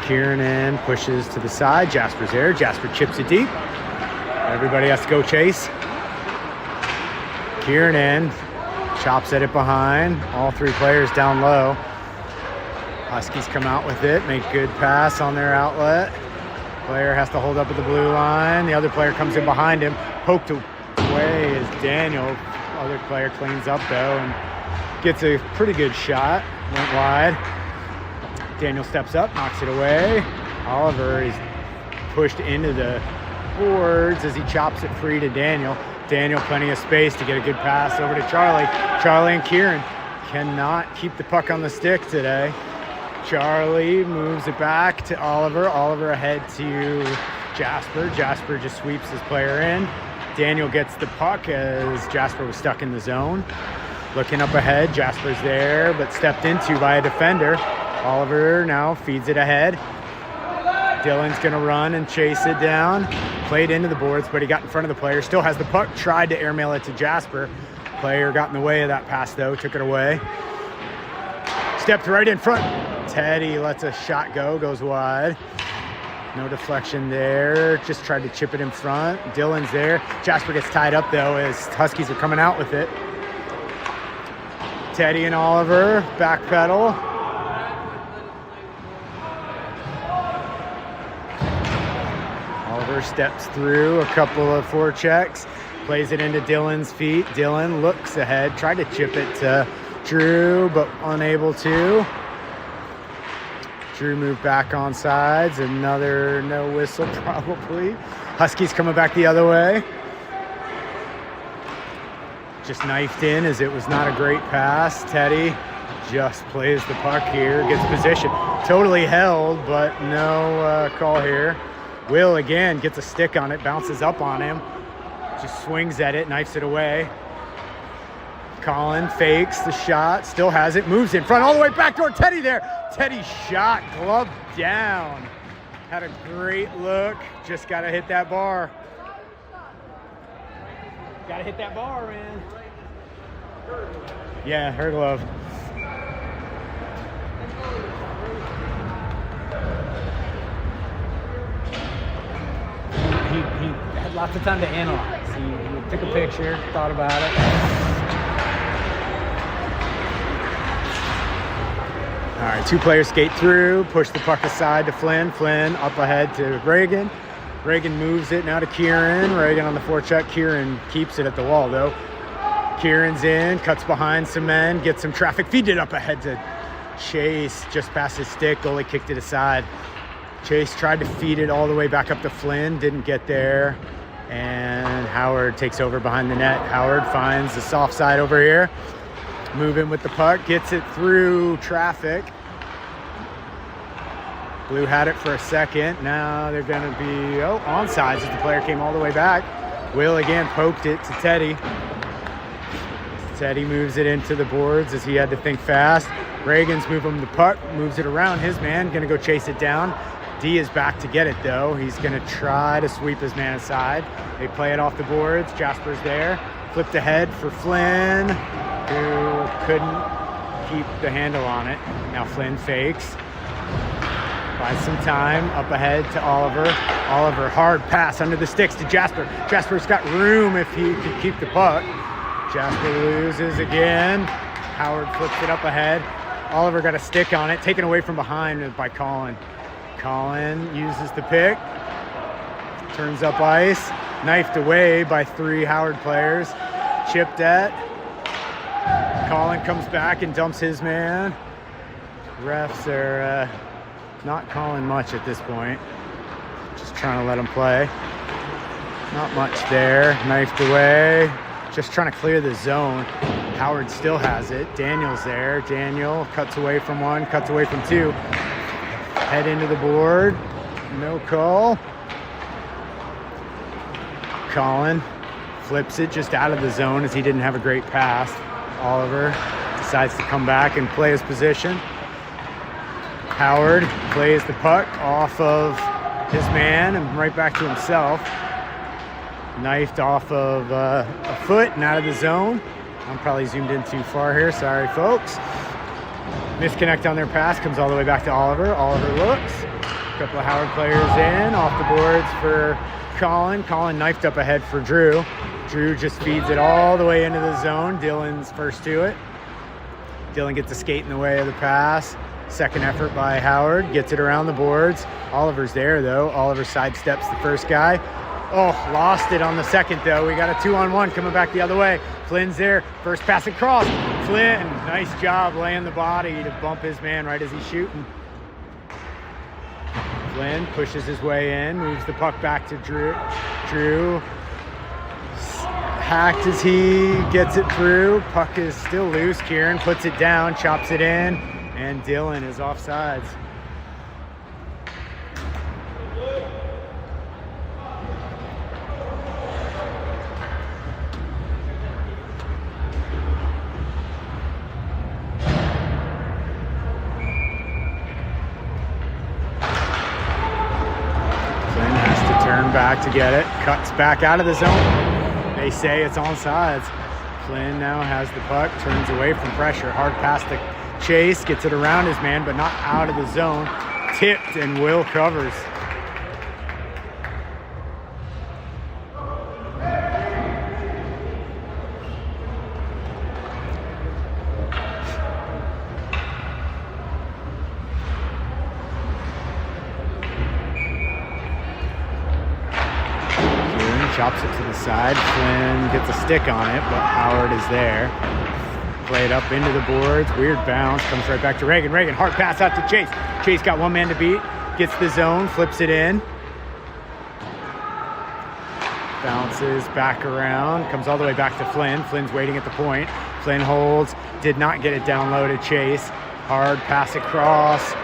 Kieran pushes to the side. Jasper's there. Jasper chips it deep. Everybody has to go chase. Kieran chops at it behind. All 3 players down low. Huskies come out with it, make good pass on their outlet. Player has to hold up at the blue line. The other player comes in behind him. Poked away is Daniel. Other player cleans up though and gets a pretty good shot. Went wide. Daniel steps up, knocks it away. Oliver is pushed into the boards as he chops it free to Daniel. Daniel, plenty of space to get a good pass over to Charlie. Charlie and Kieran cannot keep the puck on the stick today. Charlie moves it back to Oliver. Oliver ahead to Jasper. Jasper just sweeps his player in. Daniel gets the puck as Jasper was stuck in the zone. Looking up ahead, Jasper's there, but stepped into by a defender. Oliver now feeds it ahead. Dylan's gonna run and chase it down. Played into the boards, but he got in front of the player. Still has the puck, tried to airmail it to Jasper. Player got in the way of that pass though, took it away. Stepped right in front. Teddy lets a shot go, goes wide. No deflection there, just tried to chip it in front. Dylan's there. Jasper gets tied up though as Huskies are coming out with it. Teddy and Oliver, backpedal. Oliver steps through a couple of forechecks, plays it into Dylan's feet. Dylan looks ahead, tried to chip it to Drew, but unable to. Drew moved back on sides. Another no whistle probably. Huskies coming back the other way. Just knifed in as it was not a great pass. Teddy just plays the puck here, gets position. Totally held, but no call here. Will again gets a stick on it, bounces up on him. Just swings at it, knifes it away. Colin fakes the shot, still has it, moves in front all the way back toward Teddy there. Teddy shot, glove down. Had a great look, just got to hit that bar. Gotta hit that bar, man. Yeah, her glove. He had lots of time to analyze. He took a picture, thought about it. All right, 2 players skate through, push the puck aside to Flynn. Flynn up ahead to Reagan. Reagan moves it now to Kieran. Reagan on the forecheck. Kieran keeps it at the wall, though. Kieran's in, cuts behind some men, gets some traffic, feed it up ahead to Chase, just past his stick. Goalie kicked it aside. Chase tried to feed it all the way back up to Flynn, didn't get there. And Howard takes over behind the net. Howard finds the soft side over here. Moving with the puck, gets it through traffic. Blue had it for a second. Now they're going to be onside as the player came all the way back. Will again poked it to Teddy. Teddy moves it into the boards as he had to think fast. Reagan's moving the puck, moves it around his man, going to go chase it down. D is back to get it though. He's going to try to sweep his man aside. They play it off the boards. Jasper's there. Flipped ahead for Flynn, who couldn't keep the handle on it. Now Flynn fakes. Buys some time, up ahead to Oliver. Oliver, hard pass under the sticks to Jasper. Jasper's got room if he could keep the puck. Jasper loses again. Howard flips it up ahead. Oliver got a stick on it, taken away from behind by Colin. Colin uses the pick. Turns up ice. Knifed away by 3 Howard players. Chipped at. Colin comes back and dumps his man. Refs are not calling much at this point. Just trying to let him play. Not much there. Knifed away. Just trying to clear the zone. Howard still has it. Daniel's there. Daniel cuts away from 1, cuts away from 2. Head into the board. No call. Colin flips it just out of the zone as he didn't have a great pass. Oliver decides to come back and play his position. Howard plays the puck off of his man and right back to himself. Knifed off of a foot and out of the zone. I'm probably zoomed in too far here. Sorry, folks. Misconnect on their pass. Comes all the way back to Oliver. Oliver looks. A couple of Howard players in. Off the boards for Colin. Colin knifed up ahead for Drew. Drew just feeds it all the way into the zone. Dylan's first to it. Dylan gets a skate in the way of the pass. Second effort by Howard. Gets it around the boards. Oliver's there, though. Oliver sidesteps the first guy. Oh, lost it on the second, though. We got a 2-on-1 coming back the other way. Flynn's there. First pass across. Flynn, nice job laying the body to bump his man right as he's shooting. Flynn pushes his way in, moves the puck back to Drew. Drew hacked as he gets it through. Puck is still loose. Kieran puts it down, chops it in, and Dylan is offsides. Back to get it, cuts back out of the zone. They say it's onside. Flynn now has the puck, turns away from pressure. Hard pass to Chase, gets it around his man, but not out of the zone. Tipped, and Will covers. Chops it to the side. Flynn gets a stick on it, but Howard is there. Play it up into the boards. Weird bounce. Comes right back to Reagan. Reagan, hard pass out to Chase. Chase got 1 man to beat. Gets the zone, flips it in. Bounces back around. Comes all the way back to Flynn. Flynn's waiting at the point. Flynn holds. Did not get it down low to Chase. Hard pass across.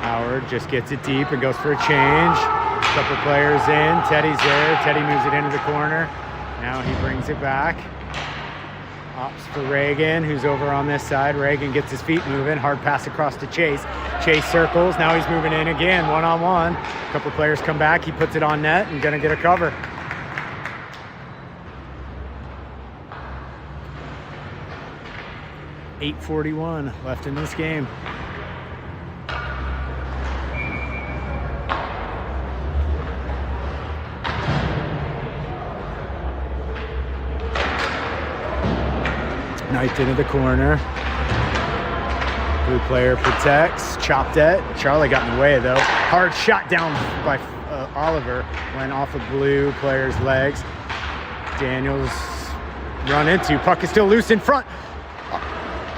Howard just gets it deep and goes for a change. Couple players in. Teddy's there. Teddy moves it into the corner. Now he brings it back. Ops for Reagan, who's over on this side. Reagan gets his feet moving. Hard pass across to Chase. Chase circles. Now he's moving in again, one-on-one. A couple players come back. He puts it on net and going to get a cover. .841 left in this game. Knifed into the corner. Blue player protects. Chopped it. Charlie got in the way though. Hard shot down by Oliver. Went off of blue player's legs. Daniels run into. Puck is still loose in front.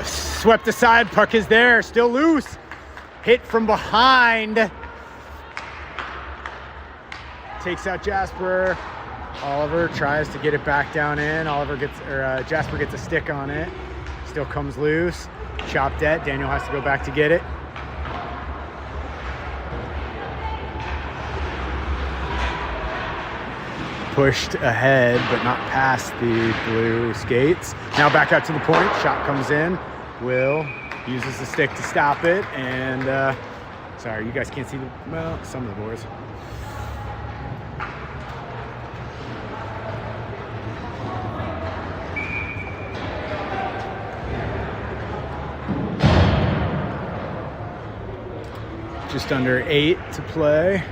Swept aside. Puck is there. Still loose. Hit from behind. Takes out Jasper. Oliver tries to get it back down in. Jasper gets a stick on it. Still comes loose. Chopped it. Daniel has to go back to get it. Pushed ahead, but not past the blue skates. Now back out to the point. Shot comes in. Will uses the stick to stop it. And sorry, you guys can't see some of the boards. Just under 8 to play.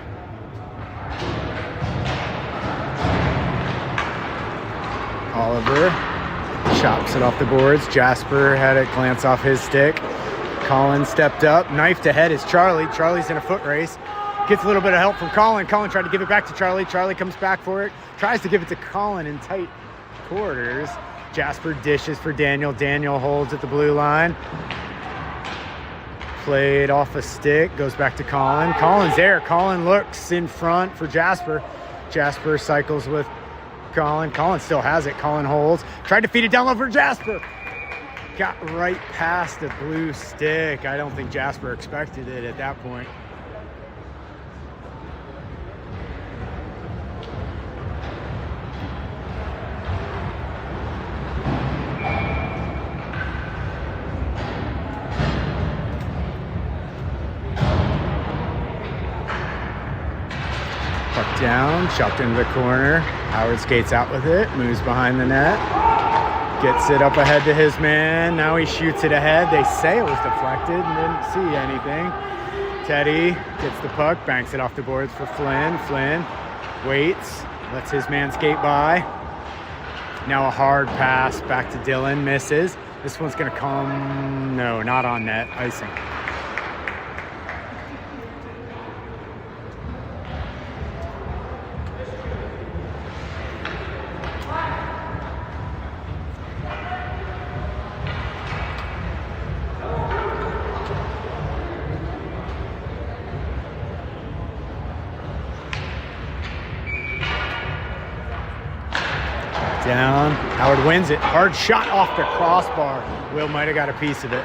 Oliver chops it off the boards. Jasper had it glance off his stick. Colin stepped up. Knifed ahead is Charlie. Charlie's in a foot race. Gets a little bit of help from Colin. Colin tried to give it back to Charlie. Charlie comes back for it. Tries to give it to Colin in tight quarters. Jasper dishes for Daniel. Daniel holds at the blue line. Played off a stick, goes back to Colin. Colin's there. Colin looks in front for Jasper. Jasper cycles with Colin. Colin still has it. Colin holds. Tried to feed it down low for Jasper. Got right past the blue stick. I don't think Jasper expected it at that point. Down, chopped into the corner. Howard skates out with it, moves behind the net, gets it up ahead to his man. Now he shoots it ahead. They say it was deflected and didn't see anything. Teddy gets the puck, banks it off the boards for Flynn. Flynn waits, lets his man skate by. Now a hard pass back to Dylan, misses. This one's gonna come, no, not on net, icing. Down. Howard wins it. Hard shot off the crossbar. Will might have got a piece of it.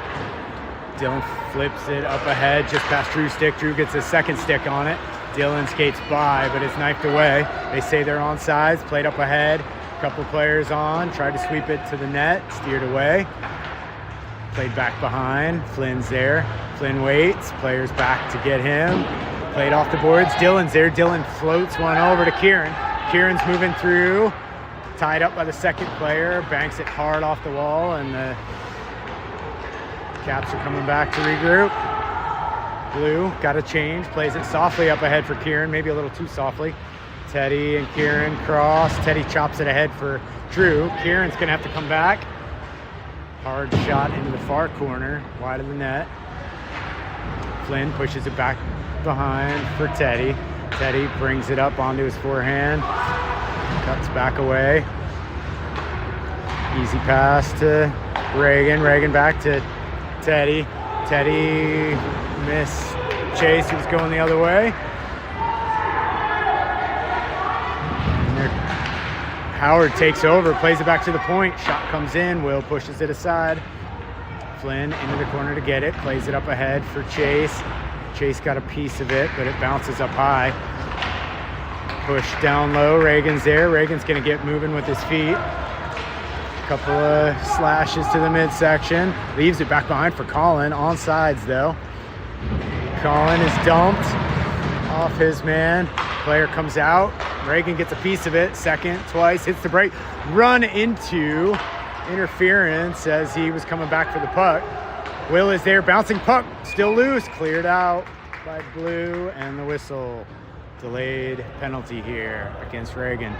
Dylan flips it up ahead, just past Drew's stick. Drew gets a second stick on it. Dylan skates by, but it's knifed away. They say they're on sides. Played up ahead. Couple players on. Tried to sweep it to the net. Steered away. Played back behind. Flynn's there. Flynn waits. Players back to get him. Played off the boards. Dylan's there. Dylan floats one over to Kieran. Kieran's moving through. Tied up by the second player, banks it hard off the wall, and the Caps are coming back to regroup. Blue got a change, plays it softly up ahead for Kieran, maybe a little too softly. Teddy and Kieran cross. Teddy chops it ahead for Drew. Kieran's gonna have to come back. Hard shot into the far corner, wide of the net. Flynn pushes it back behind for Teddy. Teddy brings it up onto his forehand. Cuts back away. Easy pass to Reagan. Reagan back to Teddy. Teddy missed Chase, who was going the other way. Howard takes over, plays it back to the point. Shot comes in. Will pushes it aside. Flynn into the corner to get it. Plays it up ahead for Chase. Chase got a piece of it, but it bounces up high. Push down low. Reagan's there. Reagan's going to get moving with his feet. Couple of slashes to the midsection. Leaves it back behind for Colin. Onside though. Colin is dumped off his man. Player comes out. Reagan gets a piece of it. Second, twice, hits the break. Run into interference as he was coming back for the puck. Will is there, bouncing puck, still loose. Cleared out by Blue, and the whistle. Delayed penalty here against Reagan.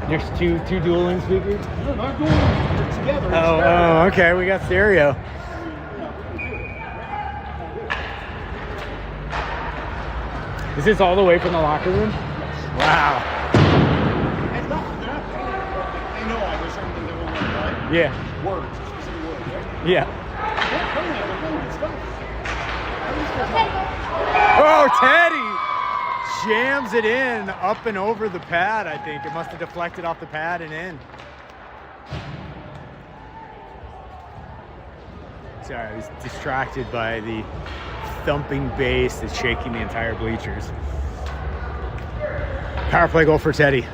There's two dueling speakers? No, not dueling. They're together. Oh, okay. We got stereo. Is this all the way from the locker room? Wow. And no, they're not paying. They know I there's something they won't let, right? Yeah. Words, specific words, right? Yeah. They're paying that, they're paying good stuff. Oh, Teddy jams it in up and over the pad, I think. It must have deflected off the pad and in. Sorry, I was distracted by the thumping bass that's shaking the entire bleachers. Power play goal for Teddy.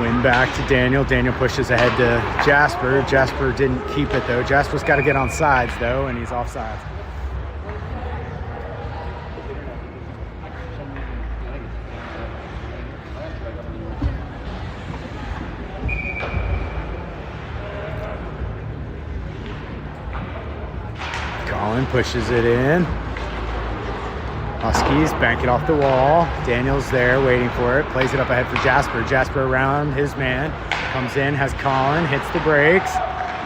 Win back to Daniel. Daniel pushes ahead to Jasper. Jasper didn't keep it though. Jasper's got to get on sides though, and he's off sides. Colin pushes it in. Huskies bank it off the wall. Daniel's there waiting for it. Plays it up ahead for Jasper. Jasper around his man. Comes in, has Colin, hits the brakes.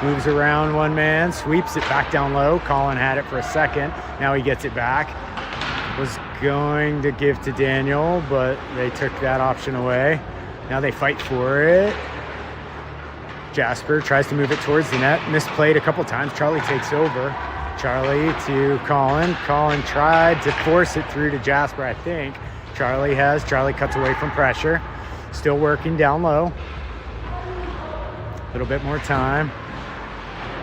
Moves around one man, sweeps it back down low. Colin had it for a second. Now he gets it back. Was going to give to Daniel, but they took that option away. Now they fight for it. Jasper tries to move it towards the net. Misplayed a couple times. Charlie takes over. Charlie to Colin. Colin tried to force it through to Jasper, I think. Charlie cuts away from pressure. Still working down low. A little bit more time.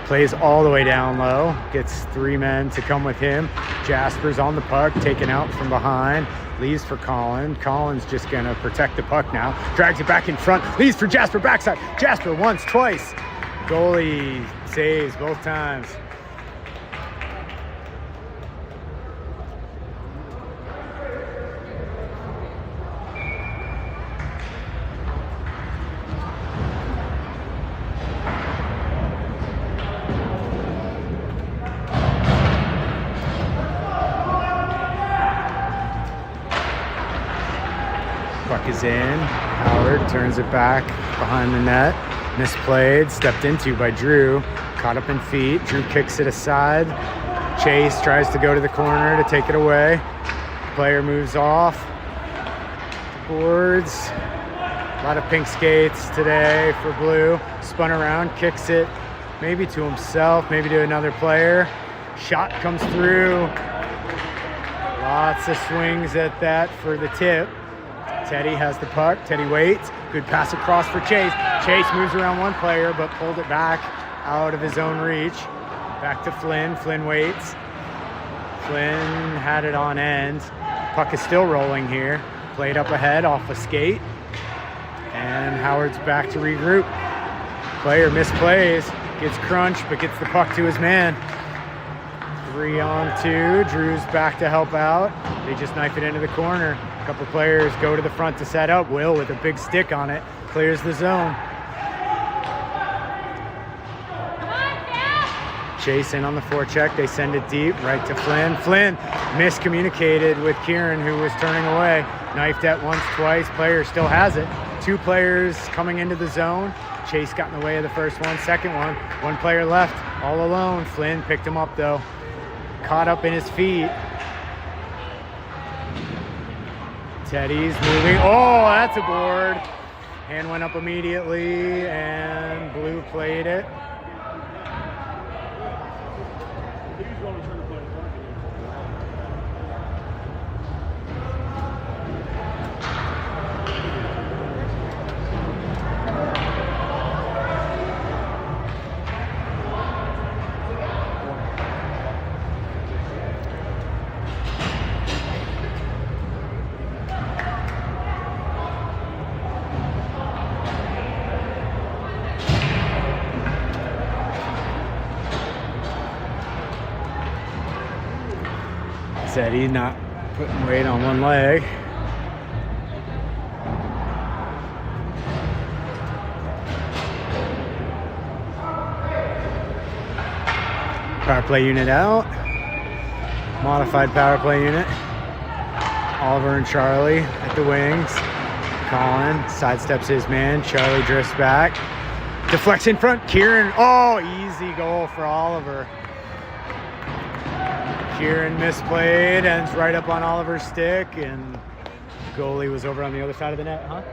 Plays all the way down low. Gets three men to come with him. Jasper's on the puck, taken out from behind. Leaves for Colin. Colin's just going to protect the puck now. Drags it back in front. Leaves for Jasper backside. Jasper once, twice. Goalie saves both times. Puck is in. Howard turns it back behind the net. Misplayed, stepped into by Drew. Caught up in feet. Drew kicks it aside. Chase tries to go to the corner to take it away. Player moves off. Boards. A lot of pink skates today for Blue. Spun around, kicks it maybe to himself, maybe to another player. Shot comes through. Lots of swings at that for the tip. Teddy has the puck. Teddy waits. Good pass across for Chase. Chase moves around one player, but pulled it back out of his own reach. Back to Flynn. Flynn waits. Flynn had it on end. Puck is still rolling here. Played up ahead off a skate. And Howard's back to regroup. Player misplays. Gets crunched, but gets the puck to his man. 3-on-2. Drew's back to help out. They just knife it into the corner. A couple players go to the front to set up. Will with a big stick on it. Clears the zone. Chase in on the forecheck. They send it deep right to Flynn. Flynn miscommunicated with Kieran, who was turning away. Knifed at once, twice. Player still has it. Two players coming into the zone. Chase got in the way of the first one. Second one. One player left all alone. Flynn picked him up though. Caught up in his feet. Teddy's moving. Oh, that's a board. Hand went up immediately and Blue played it. Said he's not putting weight on one leg. Power play unit out. Modified power play unit. Oliver and Charlie at the wings. Colin sidesteps his man. Charlie drifts back. Deflects in front. Kieran. Oh, easy goal for Oliver. Kieran misplayed, ends right up on Oliver's stick, and goalie was over on the other side of the net, huh?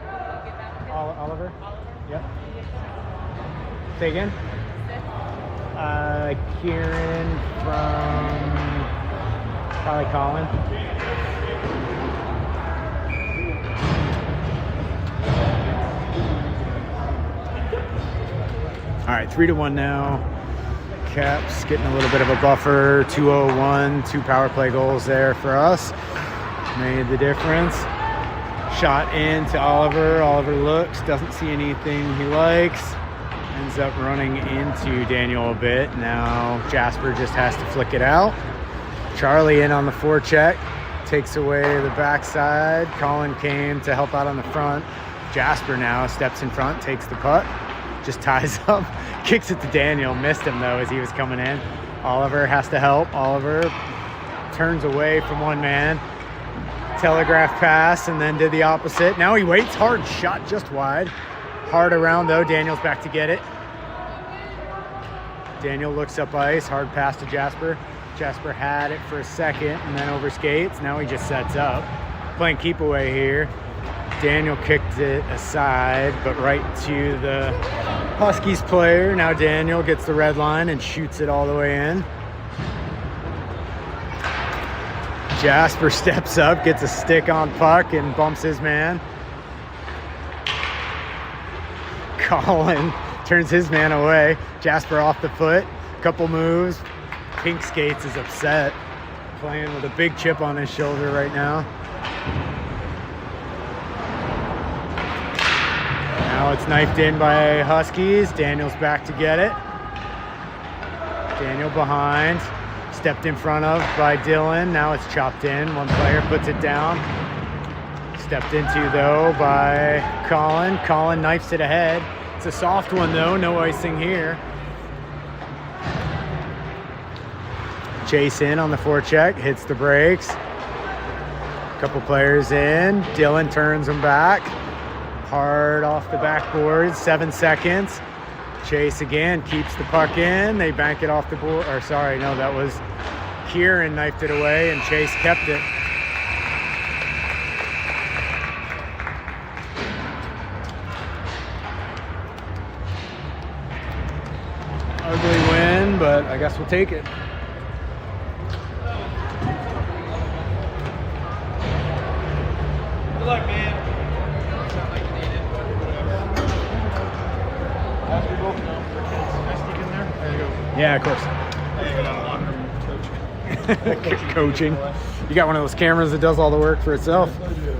Oliver? Yep. Say again? Kieran from probably Colin. All right, 3-1 now. Caps getting a little bit of a buffer. 2-0-1, 2 power play goals there for us. Made the difference. Shot into Oliver. Oliver looks, doesn't see anything he likes. Ends up running into Daniel a bit. Now Jasper just has to flick it out. Charlie in on the forecheck. Takes away the backside. Colin came to help out on the front. Jasper now steps in front, takes the puck. Just ties up, kicks it to Daniel. Missed him though as he was coming in. Oliver has to help. Oliver turns away from one man. Telegraph pass and then did the opposite. Now he waits hard, shot just wide. Hard around though, Daniel's back to get it. Daniel looks up ice, hard pass to Jasper. Jasper had it for a second and then over skates. Now he just sets up. Playing keep away here. Daniel kicked it aside, but right to the Huskies player. Now Daniel gets the red line and shoots it all the way in. Jasper steps up, gets a stick on puck and bumps his man. Colin turns his man away. Jasper off the foot, couple moves. Pink Skates is upset, playing with a big chip on his shoulder right now. Now it's knifed in by Huskies. Daniel's back to get it. Daniel behind. Stepped in front of by Dylan. Now it's chopped in. One player puts it down. Stepped into, though, by Colin. Colin knifes it ahead. It's a soft one, though. No icing here. Chase in on the forecheck. Hits the brakes. Couple players in. Dylan turns them back. Hard off the backboard, 7 seconds. Chase again, keeps the puck in. They bank it off the board. Or sorry, no, that was Kieran knifed it away and Chase kept it. Ugly win, but I guess we'll take it. Good luck, man. Yeah, of course. Coaching. You got one of those cameras that does all the work for itself? Yes, I do.